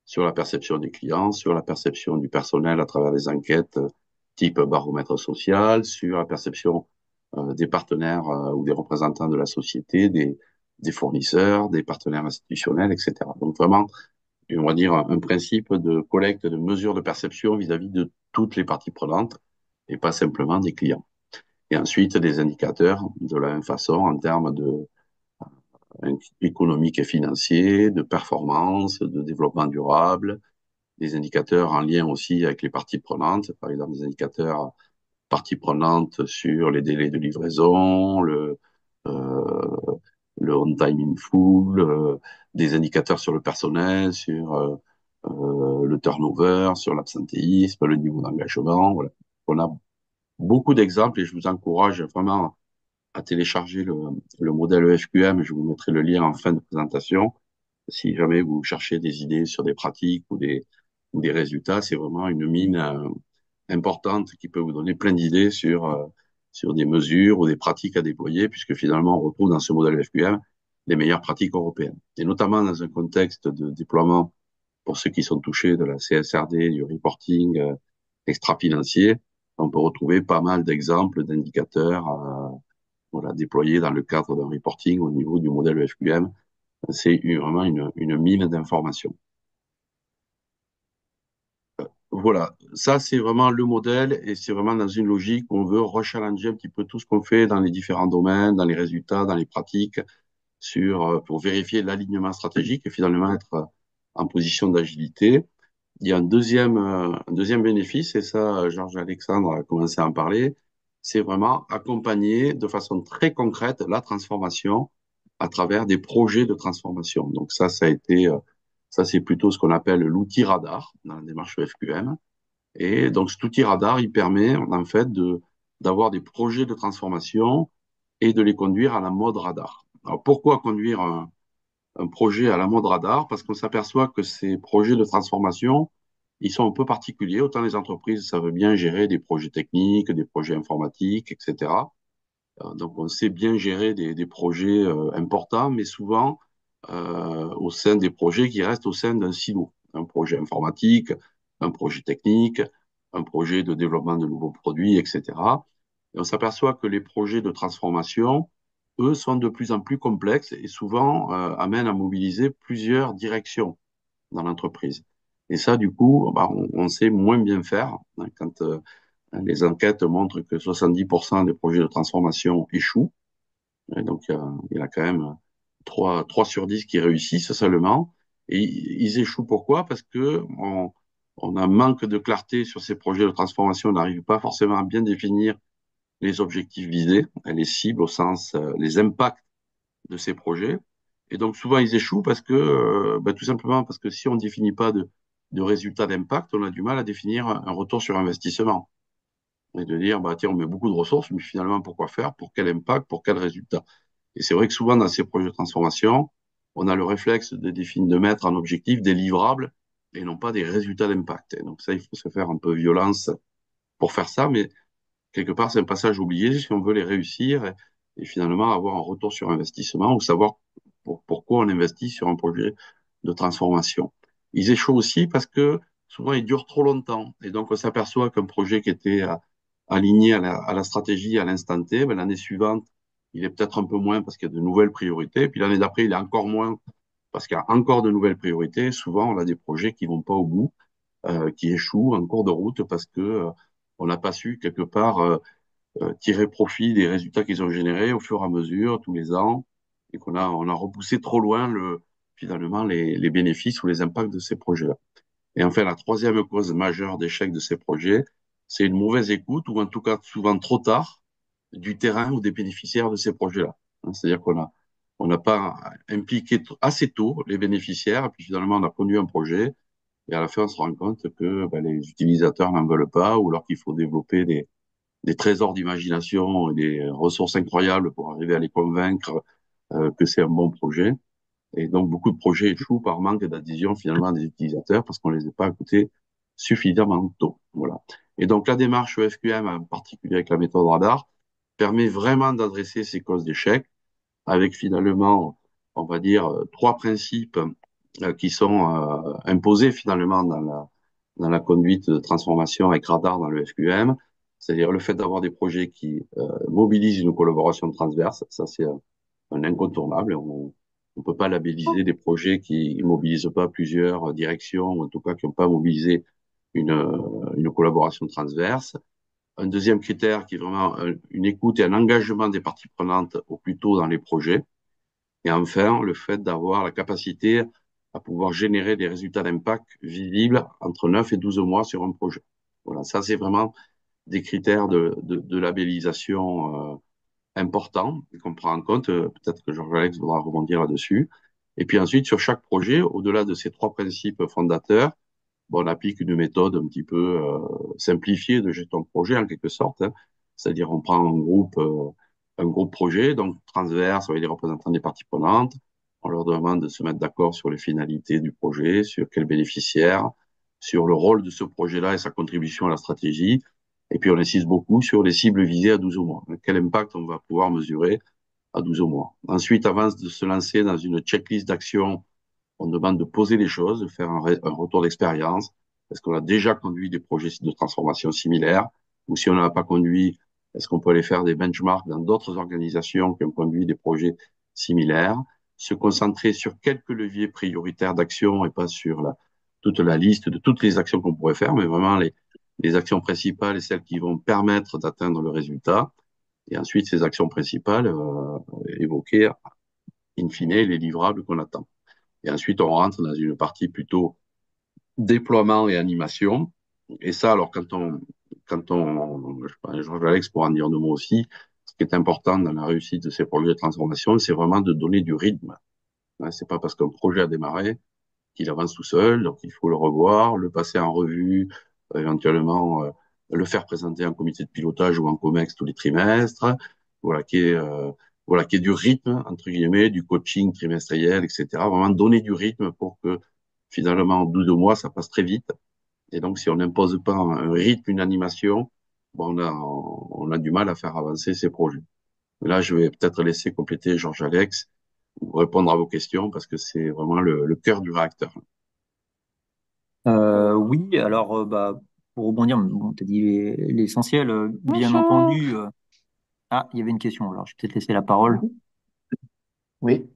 sur la perception des clients, sur la perception du personnel à travers des enquêtes type baromètre social, sur la perception des partenaires ou des représentants de la société, des fournisseurs, des partenaires institutionnels, etc. Donc vraiment, on va dire un principe de collecte, de mesure de perception vis-à-vis de toutes les parties prenantes et pas simplement des clients. Et ensuite, des indicateurs de la même façon en termes de économique et financier, de performance, de développement durable, des indicateurs en lien aussi avec les parties prenantes, par exemple des indicateurs parties prenantes sur les délais de livraison, euh, le on time in full, des indicateurs sur le personnel, sur le turnover, sur l'absentéisme, le niveau d'engagement. Voilà. On a beaucoup d'exemples et je vous encourage vraiment à télécharger le modèle EFQM. Je vous mettrai le lien en fin de présentation. Si jamais vous cherchez des idées sur des pratiques ou des résultats, c'est vraiment une mine importante qui peut vous donner plein d'idées sur des mesures ou des pratiques à déployer, puisque finalement, on retrouve dans ce modèle FQM les meilleures pratiques européennes. Et notamment dans un contexte de déploiement pour ceux qui sont touchés de la CSRD, du reporting extra-financier, on peut retrouver pas mal d'exemples d'indicateurs voilà, déployés dans le cadre d'un reporting au niveau du modèle FQM. C'est vraiment une mine d'informations. Voilà, ça c'est vraiment le modèle et c'est vraiment dans une logique où on veut rechallenger un petit peu tout ce qu'on fait dans les différents domaines, dans les résultats, dans les pratiques, pour vérifier l'alignement stratégique et finalement être en position d'agilité. Il y a un deuxième bénéfice, et ça, Georges Alexandre a commencé à en parler, c'est vraiment accompagner de façon très concrète la transformation à travers des projets de transformation. Donc ça a été, ça c'est plutôt ce qu'on appelle l'outil radar dans la démarche FQM. Et donc cet outil radar, il permet en fait d'avoir des projets de transformation et de les conduire à la mode radar. Alors pourquoi conduire un projet à la mode radar? Parce qu'on s'aperçoit que ces projets de transformation, ils sont un peu particuliers. Autant les entreprises savent bien gérer des projets techniques, des projets informatiques, etc. Donc, on sait bien gérer des projets importants, mais souvent au sein des projets qui restent au sein d'un silo. Un projet informatique, un projet technique, un projet de développement de nouveaux produits, etc. Et on s'aperçoit que les projets de transformation, eux, sont de plus en plus complexes et souvent amènent à mobiliser plusieurs directions dans l'entreprise. Et ça, du coup, bah, on sait moins bien faire hein, quand les enquêtes montrent que 70% des projets de transformation échouent. Et donc, il y a quand même 3 sur 10 qui réussissent seulement. Et ils échouent pourquoi? Parce que on a un manque de clarté sur ces projets de transformation. On n'arrive pas forcément à bien définir les objectifs visés, les cibles au sens, les impacts de ces projets. Et donc, souvent, ils échouent parce que, bah, tout simplement parce que si on ne définit pas de résultats d'impact, on a du mal à définir un retour sur investissement. Et de dire, bah, tiens, on met beaucoup de ressources, mais finalement, pourquoi faire? Pour quel impact? Pour quel résultat? Et c'est vrai que souvent, dans ces projets de transformation, on a le réflexe de définir, de mettre en objectif des livrables et non pas des résultats d'impact. Et donc ça, il faut se faire un peu violence pour faire ça, mais quelque part, c'est un passage oublié si on veut les réussir et finalement avoir un retour sur investissement ou savoir pourquoi on investit sur un projet de transformation. Ils échouent aussi parce que souvent, ils durent trop longtemps. Et donc, on s'aperçoit qu'un projet qui était aligné à la stratégie à l'instant T, ben, l'année suivante, il est peut-être un peu moins parce qu'il y a de nouvelles priorités. Puis l'année d'après, il est encore moins parce qu'il y a encore de nouvelles priorités. Souvent, on a des projets qui vont pas au bout, qui échouent en cours de route parce que on n'a pas su quelque part tirer profit des résultats qu'ils ont générés au fur et à mesure, tous les ans, et on a repoussé trop loin finalement les bénéfices ou les impacts de ces projets-là. Et enfin, la troisième cause majeure d'échec de ces projets, c'est une mauvaise écoute, ou en tout cas souvent trop tard, du terrain ou des bénéficiaires de ces projets-là. C'est-à-dire on n'a pas impliqué assez tôt les bénéficiaires, et puis finalement on a conduit un projet, et à la fin on se rend compte que ben, les utilisateurs n'en veulent pas, ou alors qu'il faut développer des trésors d'imagination et des ressources incroyables pour arriver à les convaincre que c'est un bon projet. Et donc, beaucoup de projets échouent par manque d'adhésion finalement des utilisateurs parce qu'on les a pas écoutés suffisamment tôt. Voilà. Et donc, la démarche EFQM, en particulier avec la méthode radar, permet vraiment d'adresser ces causes d'échec avec finalement, on va dire, 3 principes qui sont imposés finalement dans la conduite de transformation avec radar dans le FQM, c'est-à-dire le fait d'avoir des projets qui mobilisent une collaboration transverse, ça c'est un incontournable. On ne peut pas labelliser des projets qui ne mobilisent pas plusieurs directions, ou en tout cas qui n'ont pas mobilisé une collaboration transverse. Un deuxième critère qui est vraiment une écoute et un engagement des parties prenantes au plus tôt dans les projets. Et enfin, le fait d'avoir la capacité à pouvoir générer des résultats d'impact visibles entre 9 et 12 mois sur un projet. Voilà, ça c'est vraiment des critères de labellisation importants qu'on prend en compte. Peut-être que Georges-Alex voudra rebondir là-dessus. Et puis ensuite, sur chaque projet, au-delà de ces 3 principes fondateurs, bon, on applique une méthode un petit peu simplifiée de gestion de projet en quelque sorte. Hein. C'est-à-dire on prend un groupe projet, donc transverse avec les représentants des parties prenantes. On leur demande de se mettre d'accord sur les finalités du projet, sur quels bénéficiaires, sur le rôle de ce projet-là et sa contribution à la stratégie. Et puis on insiste beaucoup sur les cibles visées à 12 mois. Quel impact on va pouvoir mesurer à 12 mois. Ensuite, avant de se lancer dans une checklist d'actions, on demande de poser les choses, de faire un retour d'expérience. Est-ce qu'on a déjà conduit des projets de transformation similaires? Ou si on n'en a pas conduit, est-ce qu'on peut aller faire des benchmarks dans d'autres organisations qui ont conduit des projets similaires? Se concentrer sur quelques leviers prioritaires d'action et pas sur toute la liste de toutes les actions qu'on pourrait faire, mais vraiment les actions principales et celles qui vont permettre d'atteindre le résultat. Et ensuite, ces actions principales, évoquer, in fine, les livrables qu'on attend. Et ensuite, on rentre dans une partie plutôt déploiement et animation. Et ça, alors, je pense, Georges-Alex pourra en dire deux mots aussi, ce qui est important dans la réussite de ces projets de transformation, c'est vraiment de donner du rythme. Hein, c'est pas parce qu'un projet a démarré qu'il avance tout seul, donc il faut le revoir, le passer en revue, éventuellement le faire présenter en comité de pilotage ou en COMEX tous les trimestres, voilà, qui est du rythme, entre guillemets, du coaching trimestriel, etc. Vraiment donner du rythme pour que finalement, en 12 mois, ça passe très vite. Et donc, si on n'impose pas un rythme, une animation, bon, on a du mal à faire avancer ces projets. Mais là, je vais peut-être laisser compléter Georges-Alex ou répondre à vos questions parce que c'est vraiment le cœur du réacteur. Oui, alors pour rebondir, bon, tu as dit l'essentiel, bien Bonjour. entendu. Ah, il y avait une question, alors je vais peut-être laisser la parole. Oui,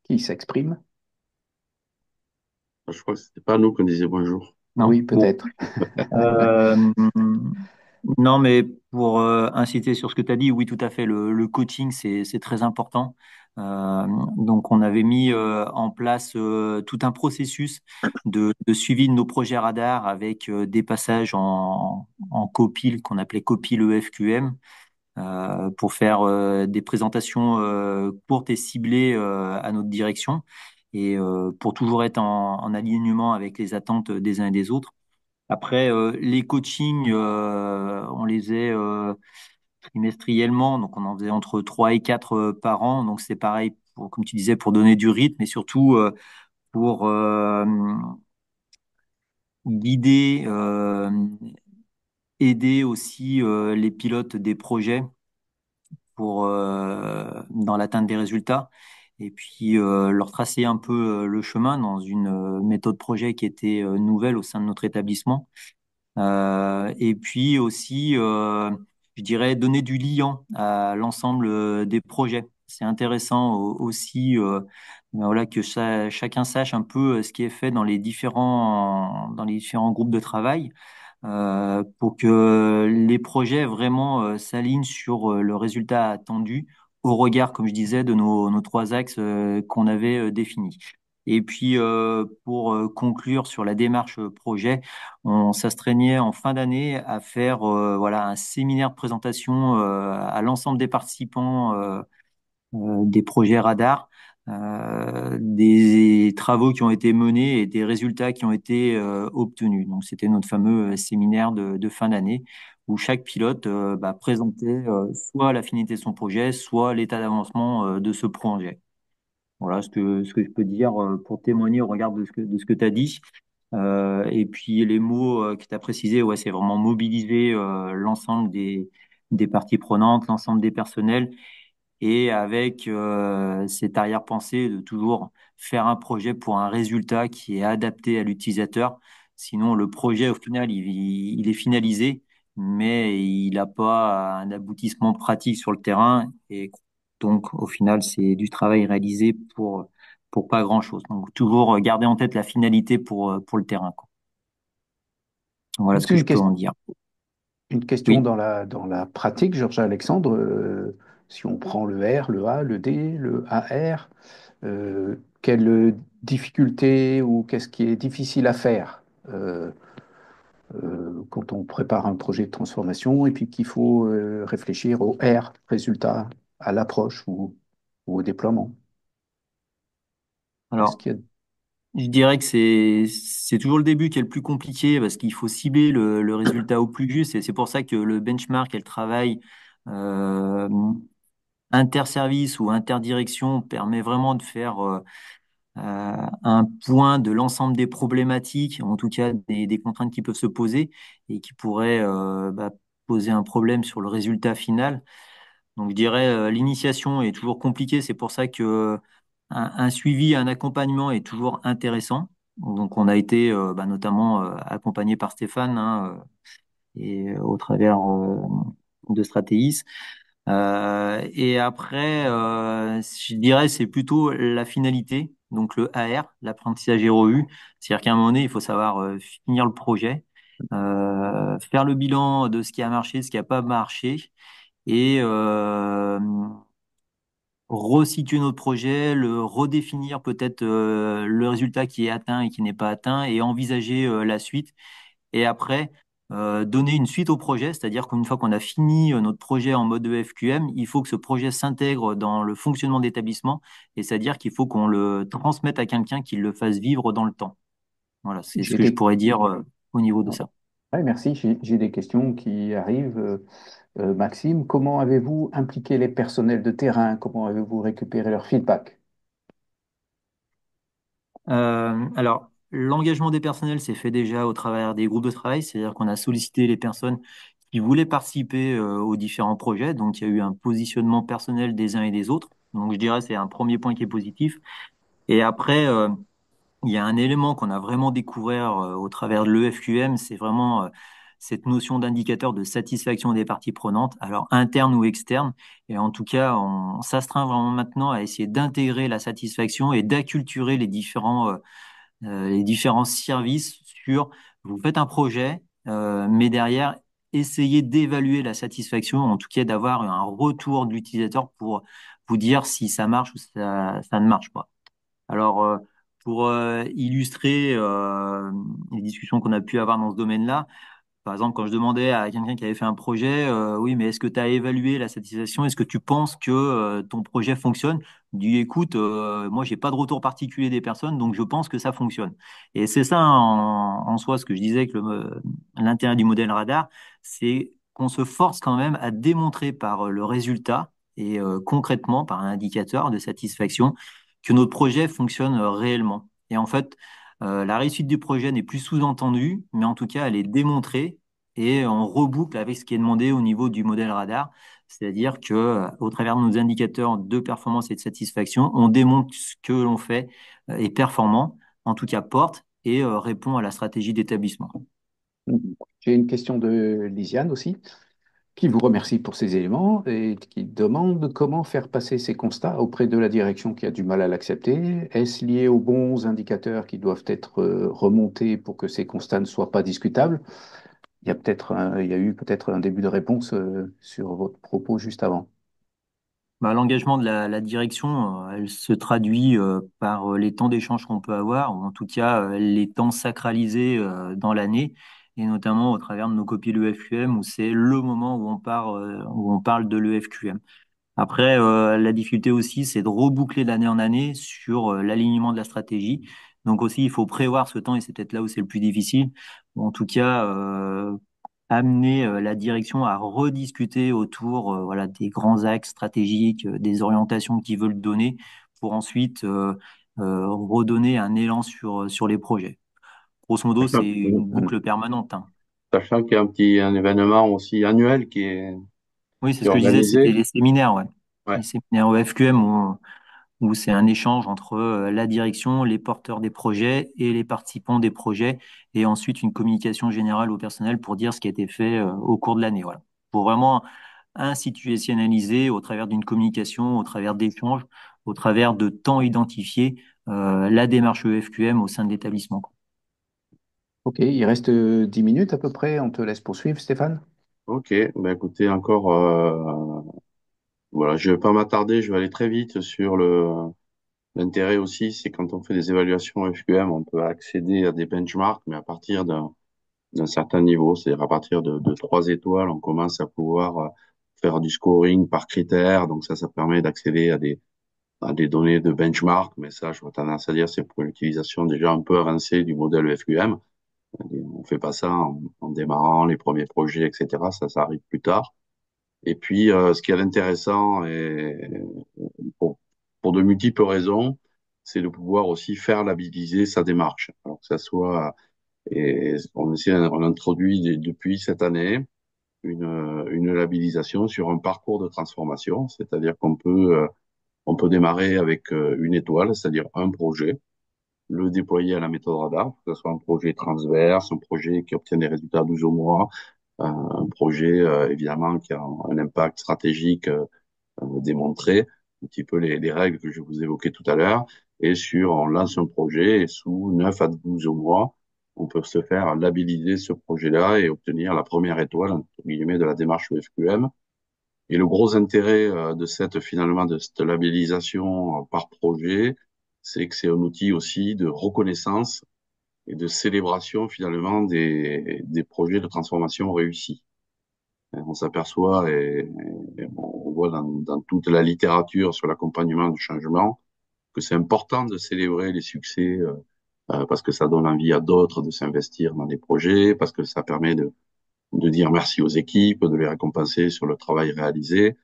qui s'exprime? Je crois que c'était pas nous qu'on disait bonjour. Non, Oui, bon. peut-être. Euh, non, mais pour inciter sur ce que tu as dit, oui, tout à fait, le coaching, c'est très important. Euh, donc, on avait mis en place tout un processus de suivi de nos projets radars avec des passages en copil, qu'on appelait copil EFQM, pour faire des présentations courtes et ciblées à notre direction et pour toujours être en alignement avec les attentes des uns et des autres. Après, les coachings, on les faisait trimestriellement, donc on en faisait entre 3 et 4 par an. Donc c'est pareil, pour, comme tu disais, pour donner du rythme et surtout pour guider, aider aussi les pilotes des projets pour dans l'atteinte des résultats et puis leur tracer un peu le chemin dans une méthode projet qui était nouvelle au sein de notre établissement. Et puis aussi, je dirais, donner du liant à l'ensemble des projets. C'est intéressant aussi voilà, que chacun sache un peu ce qui est fait dans les différents groupes de travail pour que les projets vraiment s'alignent sur le résultat attendu au regard, comme je disais, de nos trois axes qu'on avait définis. Et puis, pour conclure sur la démarche projet, on s'astreignait en fin d'année à faire voilà, un séminaire de présentation à l'ensemble des participants des projets radars, des travaux qui ont été menés et des résultats qui ont été obtenus. Donc, c'était notre fameux séminaire de fin d'année où chaque pilote présentait soit la finalité de son projet, soit l'état d'avancement de ce projet. Voilà ce que je peux dire pour témoigner au regard de ce que tu as dit. Et puis les mots que tu as précisés, ouais, c'est vraiment mobiliser l'ensemble des parties prenantes, l'ensemble des personnels et avec cette arrière-pensée de toujours faire un projet pour un résultat qui est adapté à l'utilisateur. Sinon, le projet, au final, il est finalisé, mais il n'a pas un aboutissement pratique sur le terrain. Et donc, au final, c'est du travail réalisé pour pas grand-chose. Donc, toujours garder en tête la finalité pour le terrain, quoi. Voilà ce Juste que je peux en dire. une question Oui. dans la pratique, Georges-Alexandre. Si on prend le R, le A, le D, le AR, quelle difficulté ou qu'est-ce qui est difficile à faire quand on prépare un projet de transformation et puis qu'il faut réfléchir au R, résultat, à l'approche ou au déploiement. Est-ce Alors, qu'il y a... je dirais que c'est toujours le début qui est le plus compliqué parce qu'il faut cibler le résultat au plus juste et c'est pour ça que le benchmark et le travail euh, interservice ou interdirection permet vraiment de faire un point de l'ensemble des problématiques, en tout cas des contraintes qui peuvent se poser et qui pourraient poser un problème sur le résultat final. Donc je dirais l'initiation est toujours compliquée, c'est pour ça que un suivi, un accompagnement est toujours intéressant. Donc on a été notamment accompagné par Stéphane et au travers de Stratéis. Et après, je dirais c'est plutôt la finalité, donc le AR, l'apprentissage ROU. C'est-à-dire qu'à un moment donné, il faut savoir finir le projet, faire le bilan de ce qui a marché, ce qui n'a pas marché, et resituer notre projet, le redéfinir peut-être le résultat qui est atteint et qui n'est pas atteint, et envisager la suite. Et après, donner une suite au projet, c'est-à-dire qu'une fois qu'on a fini notre projet en mode EFQM, il faut que ce projet s'intègre dans le fonctionnement d'établissement, et c'est-à-dire qu'il faut qu'on le transmette à quelqu'un qui le fasse vivre dans le temps. Voilà, c'est ce J'ai que je des... pourrais dire au niveau de ça. Ouais, merci. J'ai des questions qui arrivent. Maxime, comment avez-vous impliqué les personnels de terrain? Comment avez-vous récupéré leur feedback? Alors, l'engagement des personnels s'est fait déjà au travers des groupes de travail, c'est-à-dire qu'on a sollicité les personnes qui voulaient participer aux différents projets. Donc, il y a eu un positionnement personnel des uns et des autres. Donc, je dirais que c'est un premier point qui est positif. Et après, il y a un élément qu'on a vraiment découvert au travers de l'EFQM, c'est vraiment cette notion d'indicateur de satisfaction des parties prenantes, alors interne ou externe. Et en tout cas, on s'astreint vraiment maintenant à essayer d'intégrer la satisfaction et d'acculturer les différents services sur, vous faites un projet, mais derrière, essayez d'évaluer la satisfaction, en tout cas d'avoir un retour de l'utilisateur pour vous dire si ça marche ou ça ne marche pas. Alors, pour illustrer les discussions qu'on a pu avoir dans ce domaine-là, par exemple, quand je demandais à quelqu'un qui avait fait un projet, oui, mais est-ce que tu as évalué la satisfaction? Est-ce que tu penses que ton projet fonctionne? Il dit, écoute, moi, j'ai pas de retour particulier des personnes, donc je pense que ça fonctionne. Et c'est ça en soi ce que je disais que l'intérêt du modèle radar, c'est qu'on se force quand même à démontrer par le résultat et concrètement par un indicateur de satisfaction que notre projet fonctionne réellement. Et en fait, la réussite du projet n'est plus sous-entendue, mais en tout cas, elle est démontrée et on reboucle avec ce qui est demandé au niveau du modèle radar. C'est-à-dire que, au travers de nos indicateurs de performance et de satisfaction, on démontre ce que l'on fait est performant, en tout cas porte et répond à la stratégie d'établissement. J'ai une question de Lisiane aussi, qui vous remercie pour ces éléments et qui demande comment faire passer ces constats auprès de la direction qui a du mal à l'accepter. Est-ce lié aux bons indicateurs qui doivent être remontés pour que ces constats ne soient pas discutables? Il y a eu peut-être un début de réponse sur votre propos juste avant. Bah, l'engagement de la direction, elle se traduit par les temps d'échange qu'on peut avoir, ou en tout cas les temps sacralisés dans l'année, et notamment au travers de nos copies de l'EFQM, où c'est le moment où on parle de l'EFQM. Après, la difficulté aussi, c'est de reboucler d'année en année sur l'alignement de la stratégie. Donc aussi, il faut prévoir ce temps, et c'est peut-être là où c'est le plus difficile. Ou en tout cas, amener la direction à rediscuter autour voilà, des grands axes stratégiques, des orientations qu'ils veulent donner, pour ensuite redonner un élan sur les projets. Grosso modo, c'est une boucle permanente, hein. Sachant qu'il y a un événement aussi annuel Oui, c'est qui est ce que je disais, c'était organisé. les séminaires, ouais. Ouais. Les séminaires au FQM où c'est un échange entre la direction, les porteurs des projets et les participants des projets, et ensuite une communication générale au personnel pour dire ce qui a été fait au cours de l'année. Voilà. Pour vraiment institutionnaliser au travers d'une communication, au travers d'échanges, au travers de temps identifiés, la démarche EFQM au sein de l'établissement. Ok, il reste 10 minutes à peu près. On te laisse poursuivre, Stéphane. Ok, bah écoutez, encore, voilà, je vais pas m'attarder, je vais aller très vite sur l'intérêt aussi, c'est quand on fait des évaluations FQM, on peut accéder à des benchmarks, mais à partir d'un certain niveau, c'est-à-dire à partir de 3 étoiles, on commence à pouvoir faire du scoring par critère, donc ça permet d'accéder à des données de benchmark, mais ça, j'aurais tendance à dire, c'est pour l'utilisation déjà un peu avancée du modèle FQM. On fait pas ça en démarrant les premiers projets, etc. Ça arrive plus tard. Et puis, ce qui est intéressant, pour, pour de multiples raisons, c'est de pouvoir aussi faire labelliser sa démarche. Alors que ça soit, et on introduit depuis cette année une labellisation sur un parcours de transformation, c'est-à-dire on peut démarrer avec une étoile, c'est-à-dire un projet, le déployer à la méthode radar, que ce soit un projet transverse, un projet qui obtient des résultats à 12 mois, un projet évidemment qui a un impact stratégique démontré, un petit peu les règles que je vous évoquais tout à l'heure, et on lance un projet et sous 9 à 12 mois, on peut se faire labelliser ce projet-là et obtenir la première étoile, entre guillemets, de la démarche FQM. Et le gros intérêt finalement, de cette labellisation par projet, c'est que c'est un outil aussi de reconnaissance et de célébration finalement des projets de transformation réussis. On s'aperçoit et on voit dans toute la littérature sur l'accompagnement du changement que c'est important de célébrer les succès parce que ça donne envie à d'autres de s'investir dans des projets, parce que ça permet de dire merci aux équipes, de les récompenser sur le travail réalisé.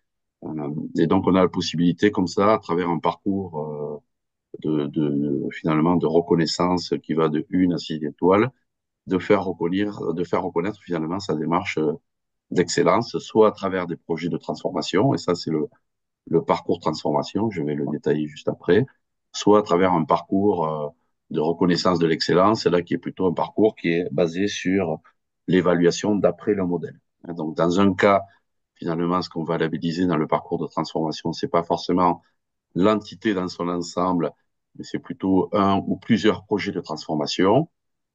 Et donc on a la possibilité comme ça, à travers un parcours finalement de reconnaissance qui va de 1 à 6 étoiles, de faire reconnaître finalement sa démarche d'excellence, soit à travers des projets de transformation, et ça c'est le parcours transformation, je vais le détailler juste après, soit à travers un parcours de reconnaissance de l'excellence, là qui est plutôt un parcours qui est basé sur l'évaluation d'après le modèle. Donc dans un cas, finalement, ce qu'on va labelliser dans le parcours de transformation, c'est pas forcément l'entité dans son ensemble, mais c'est plutôt un ou plusieurs projets de transformation.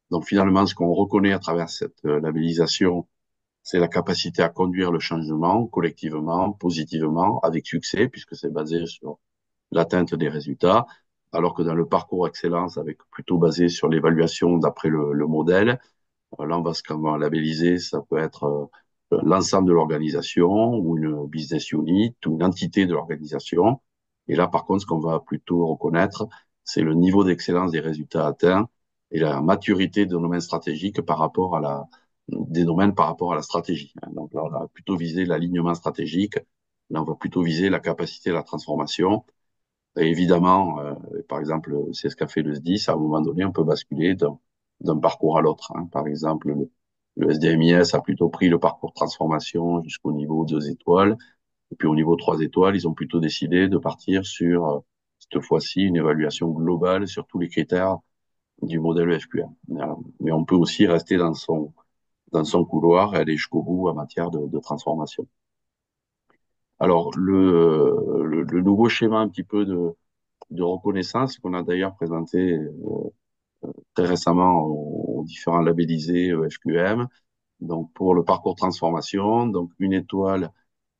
Donc finalement, ce qu'on reconnaît à travers cette labellisation, c'est la capacité à conduire le changement collectivement, positivement, avec succès, puisque c'est basé sur l'atteinte des résultats, alors que dans le parcours excellence, avec plutôt basé sur l'évaluation d'après le modèle, là, ce qu'on va labelliser, ça peut être l'ensemble de l'organisation ou une business unit ou une entité de l'organisation. Et là, par contre, ce qu'on va plutôt reconnaître, c'est le niveau d'excellence des résultats atteints et la maturité des domaines stratégiques des domaines par rapport à la stratégie. Donc là, on va plutôt viser l'alignement stratégique. Là, on va plutôt viser la capacité à la transformation. Et évidemment, par exemple, c'est ce qu'a fait le SDIS. À un moment donné, on peut basculer d'un parcours à l'autre. Par exemple, le SDMIS a plutôt pris le parcours de transformation jusqu'au niveau 2 étoiles. Et puis au niveau 3 étoiles, ils ont plutôt décidé de partir sur, cette fois-ci, une évaluation globale sur tous les critères du modèle FQM. Mais on peut aussi rester dans son couloir et aller jusqu'au bout en matière de transformation. Alors, le nouveau schéma un petit peu de reconnaissance qu'on a d'ailleurs présenté très récemment aux différents labellisés FQM. Donc, pour le parcours de transformation, donc 1 étoile,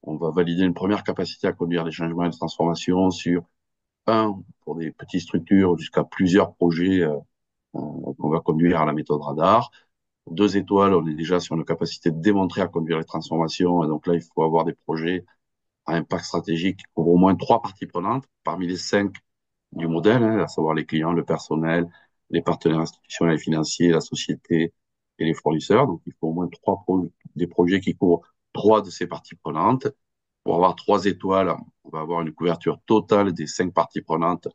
on va valider une première capacité à conduire les changements et les transformations sur pour des petites structures jusqu'à plusieurs projets qu'on va conduire à la méthode radar. 2 étoiles, on est déjà sur une capacité de démontrer à conduire les transformations. Et donc là, il faut avoir des projets à impact stratégique qui couvrent au moins 3 parties prenantes parmi les 5 du modèle, à savoir les clients, le personnel, les partenaires institutionnels et financiers, la société et les fournisseurs. Donc, il faut au moins des projets qui couvrent 3 de ces parties prenantes. Pour avoir 3 étoiles, on va avoir une couverture totale des 5 parties prenantes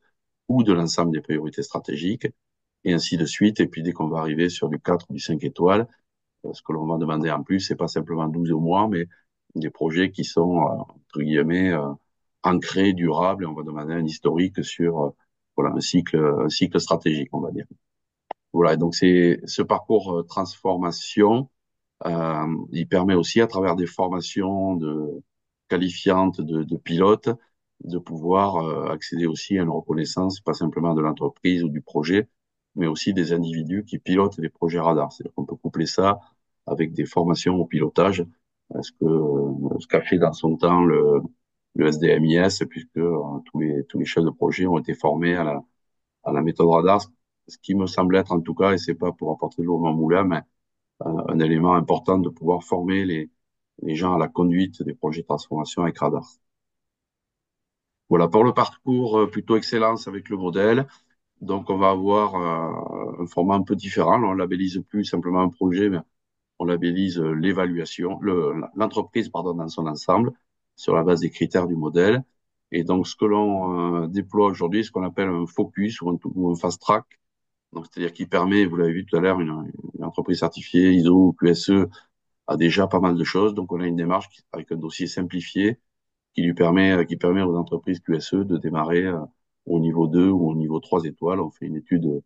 ou de l'ensemble des priorités stratégiques, et ainsi de suite. Et puis, dès qu'on va arriver sur du 4 ou du 5 étoiles, ce que l'on va demander en plus, c'est pas simplement 12 au mois, mais des projets qui sont, entre guillemets, ancrés, durables, et on va demander un historique sur voilà, un cycle stratégique, on va dire. Voilà, et donc c'est ce parcours transformation, il permet aussi, à travers des formations qualifiantes de pilotes, de pouvoir accéder aussi à une reconnaissance, pas simplement de l'entreprise ou du projet, mais aussi des individus qui pilotent les projets radars. C'est-à-dire qu'on peut coupler ça avec des formations au pilotage, ce qu'a fait dans son temps le SDMIS, puisque tous les chefs de projet ont été formés à la méthode radar, ce qui me semble être en tout cas, et c'est pas pour apporter de l'eau dans mon moulin, mais un élément important de pouvoir former les gens à la conduite des projets de transformation avec radar. Voilà, pour le parcours plutôt excellence avec le modèle, donc on va avoir un format un peu différent. On labellise plus simplement un projet, mais on labellise l'évaluation, l'entreprise, pardon, dans son ensemble, sur la base des critères du modèle. Et donc, ce que l'on déploie aujourd'hui, ce qu'on appelle un focus ou un fast track. Donc, c'est-à-dire qui permet, vous l'avez vu tout à l'heure, une entreprise certifiée ISO ou QSE a déjà pas mal de choses. Donc, on a une démarche avec un dossier simplifié qui permet aux entreprises QSE de démarrer au niveau 2 ou au niveau 3 étoiles. On fait une étude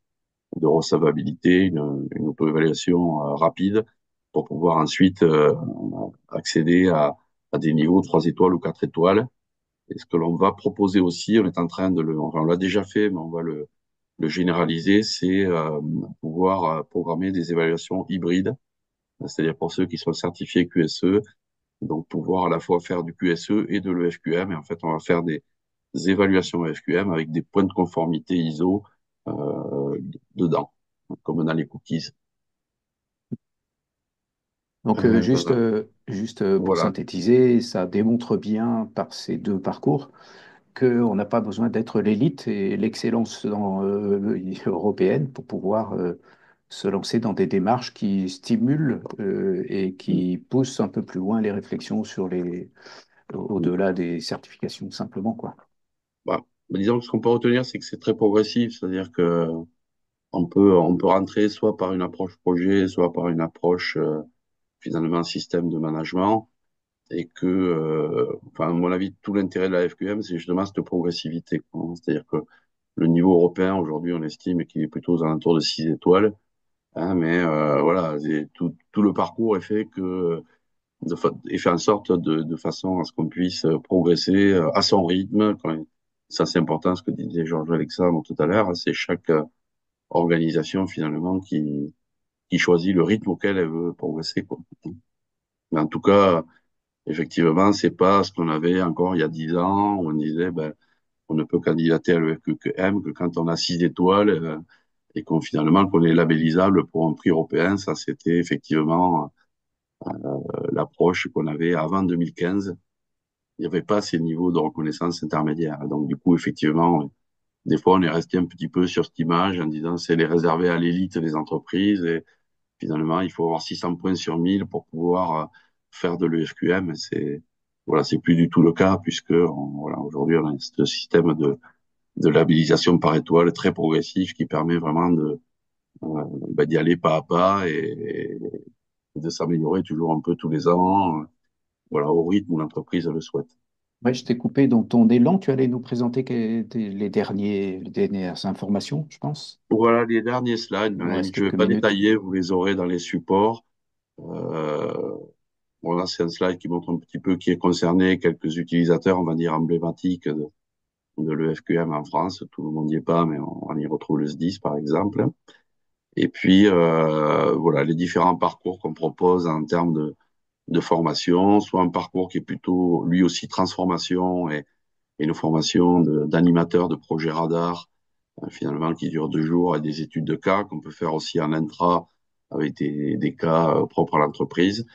de recevabilité, une auto-évaluation rapide pour pouvoir ensuite accéder à des niveaux 3 étoiles ou 4 étoiles. Et ce que l'on va proposer aussi, on est en train enfin, on l'a déjà fait, mais on va le généraliser, c'est pouvoir programmer des évaluations hybrides, c'est-à-dire pour ceux qui sont certifiés QSE, donc pouvoir à la fois faire du QSE et de l'EFQM. Et en fait, on va faire des évaluations EFQM avec des points de conformité ISO dedans. comme dans les cookies. Donc, pour Voilà. synthétiser, ça démontre bien par ces deux parcours qu'on n'a pas besoin d'être l'élite et l'excellence européenne pour pouvoir se lancer dans des démarches qui stimulent et qui poussent un peu plus loin les réflexions sur au-delà des certifications simplement, quoi. Bah, disons que ce qu'on peut retenir, c'est que c'est très progressif, c'est-à-dire que on peut rentrer soit par une approche projet, soit par une approche finalement système de management, et que, enfin, à mon avis, tout l'intérêt de la FQM, c'est justement cette progressivité, quoi. C'est-à-dire que le niveau européen, aujourd'hui, on estime qu'il est plutôt aux alentours de 6 étoiles, hein, mais voilà, tout le parcours est fait et fait en sorte de façon à ce qu'on puisse progresser à son rythme. Ça, c'est important, ce que disait Georges Alexandre tout à l'heure, hein, c'est chaque organisation finalement qui choisit le rythme auquel elle veut progresser, quoi. Mais en tout cas, effectivement, c'est pas ce qu'on avait encore il y a 10 ans, où on disait, ben, on ne peut candidater à l'EFQM que quand on a 6 étoiles, et qu'on est labellisable pour un prix européen. Ça, c'était effectivement l'approche qu'on avait avant 2015. Il n'y avait pas ces niveaux de reconnaissance intermédiaire. Donc, du coup, effectivement, des fois, on est resté un petit peu sur cette image en disant c'est les réservé à l'élite des entreprises, et finalement, il faut avoir 600 points sur 1000 pour pouvoir faire de l'EFQM. Voilà, c'est plus du tout le cas, puisque voilà, aujourd'hui, on a ce système de labellisation par étoile très progressif qui permet vraiment d'y aller pas à pas, et de s'améliorer toujours un peu tous les ans, voilà, au rythme où l'entreprise le souhaite. Ouais, je t'ai coupé dans ton élan. Tu allais nous présenter les dernières informations, je pense. Voilà les derniers slides, Il nous mais reste je ne vais quelques pas minutes. détailler, vous les aurez dans les supports. Euh, voilà, c'est un slide qui montre un petit peu qui est concerné, quelques utilisateurs, on va dire, emblématiques de l'EFQM en France. Tout le monde n'y est pas, mais on y retrouve le SDIS, par exemple. Et puis, voilà, les différents parcours qu'on propose en termes de formation, soit un parcours qui est plutôt, lui aussi, transformation, et une formation d'animateur de projet radar, finalement, qui dure 2 jours, et des études de cas qu'on peut faire aussi en intra avec des cas propres à l'entreprise.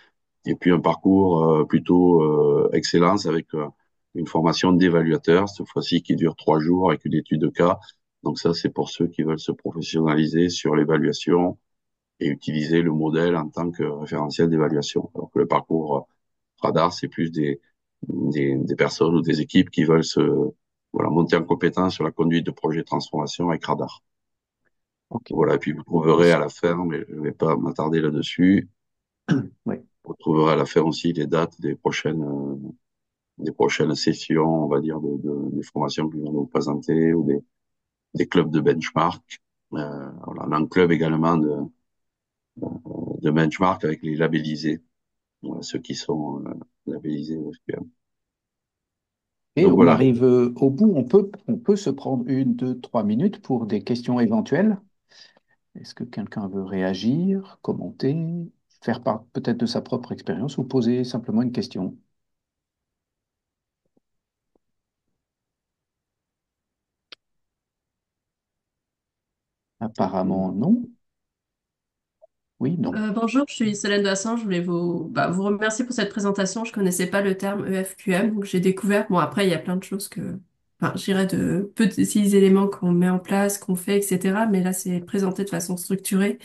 Et puis un parcours plutôt excellence avec une formation d'évaluateur, cette fois-ci qui dure 3 jours avec une étude de cas. Donc ça, c'est pour ceux qui veulent se professionnaliser sur l'évaluation et utiliser le modèle en tant que référentiel d'évaluation. Alors que le parcours radar, c'est plus des personnes ou des équipes qui veulent voilà, monter en compétence sur la conduite de projets de transformation avec radar. Ok. Voilà, et puis vous trouverez à la fin, mais je ne vais pas m'attarder là-dessus, Ouais. vous trouverez à la fin aussi les dates des prochaines sessions, on va dire, des formations qui vont nous présenter, ou des clubs de benchmark. Voilà, on a un club également de benchmark avec les labellisés, voilà, ceux qui sont labellisés au SQM. Et Donc on voilà. arrive au bout. On peut se prendre 1, 2, 3 minutes pour des questions éventuelles. Est-ce que quelqu'un veut réagir, commenter, faire part peut-être de sa propre expérience ou poser simplement une question? Apparemment, non. Oui, non. Bonjour, je suis Solène Dassin. Je voulais vous remercier pour cette présentation. Je connaissais pas le terme EFQM, donc j'ai découvert. Bon, après, il y a plein de choses enfin, je dirais de petits éléments qu'on met en place, qu'on fait, etc. Mais là, c'est présenté de façon structurée.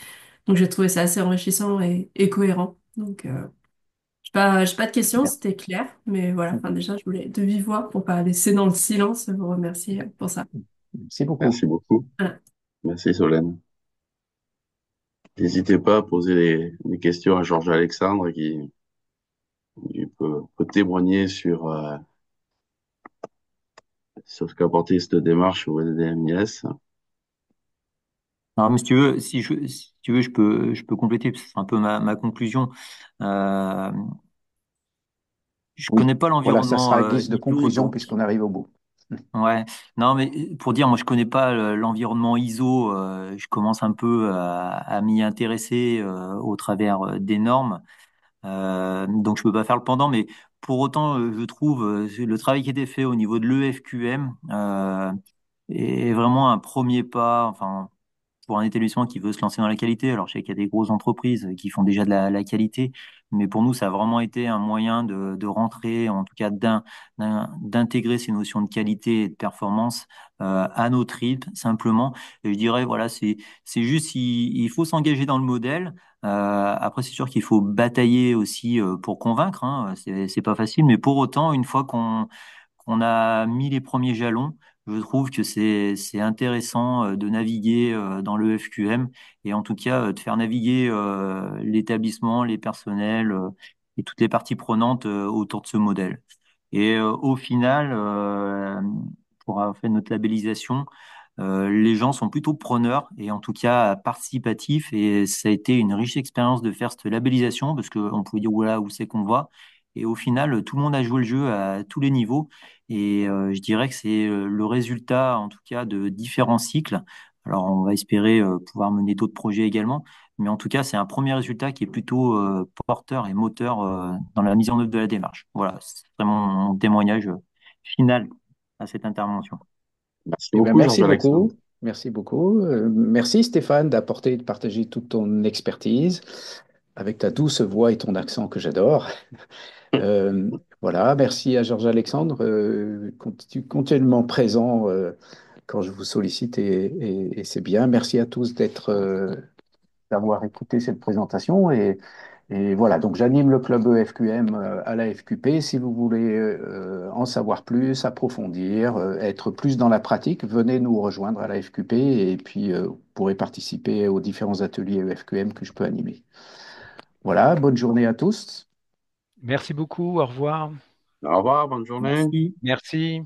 Donc, j'ai trouvé ça assez enrichissant et cohérent. Donc, j'ai pas de questions, Bien. c'était clair. Mais voilà, enfin, déjà, je voulais de vive voix pour pas laisser dans le silence vous remercier pour ça. Merci beaucoup. Merci beaucoup. Voilà. Merci Solène. N'hésitez pas à poser des questions à Georges Alexandre qui peut témoigner sur ce qu'a apporté cette démarche au SDMIS. Alors, mais si tu veux, si tu veux, je peux compléter, parce que c'est un peu ma conclusion. Euh, je Oui, connais pas voilà, ça l'environnement sera à guise de ISO, conclusion donc puisqu'on arrive au bout. ouais. Non, mais pour dire, moi, je connais pas l'environnement ISO. Je commence un peu à m'y intéresser au travers des normes. Donc, je peux pas faire le pendant, mais pour autant, je trouve le travail qui a été fait au niveau de l'EFQM est vraiment un premier pas. Enfin, pour un établissement qui veut se lancer dans la qualité. Alors, je sais qu'il y a des grosses entreprises qui font déjà de la qualité, mais pour nous, ça a vraiment été un moyen de rentrer, en tout cas d'intégrer ces notions de qualité et de performance à notre rythme, simplement. Et je dirais, voilà, c'est juste, il faut s'engager dans le modèle. Après, c'est sûr qu'il faut batailler aussi pour convaincre, hein. C'est pas facile, mais pour autant, une fois qu'on a mis les premiers jalons, je trouve que c'est intéressant de naviguer dans le FQM et en tout cas de faire naviguer l'établissement, les personnels et toutes les parties prenantes autour de ce modèle. Et au final, pour avoir fait notre labellisation, les gens sont plutôt preneurs et en tout cas participatifs et ça a été une riche expérience de faire cette labellisation parce qu'on pouvait dire voilà où c'est qu'on va et au final tout le monde a joué le jeu à tous les niveaux et je dirais que c'est le résultat en tout cas de différents cycles. Alors on va espérer pouvoir mener d'autres projets également, mais en tout cas c'est un premier résultat qui est plutôt porteur et moteur dans la mise en œuvre de la démarche. Voilà, c'est vraiment mon témoignage final à cette intervention. Merci Eh ben, beaucoup, merci Georges-Alexandre. beaucoup. Merci beaucoup. Merci Stéphane d'apporter et de partager toute ton expertise avec ta douce voix et ton accent que j'adore. Euh, voilà, merci à Georges Alexandre, continuellement présent quand je vous sollicite et c'est bien. Merci à tous d'avoir écouté cette présentation et voilà, donc j'anime le club EFQM à la FQP. Si vous voulez en savoir plus, approfondir, être plus dans la pratique, venez nous rejoindre à la FQP et puis vous pourrez participer aux différents ateliers EFQM que je peux animer. Voilà, bonne journée à tous. Merci beaucoup, au revoir. Au revoir, bonne journée. Merci. Merci.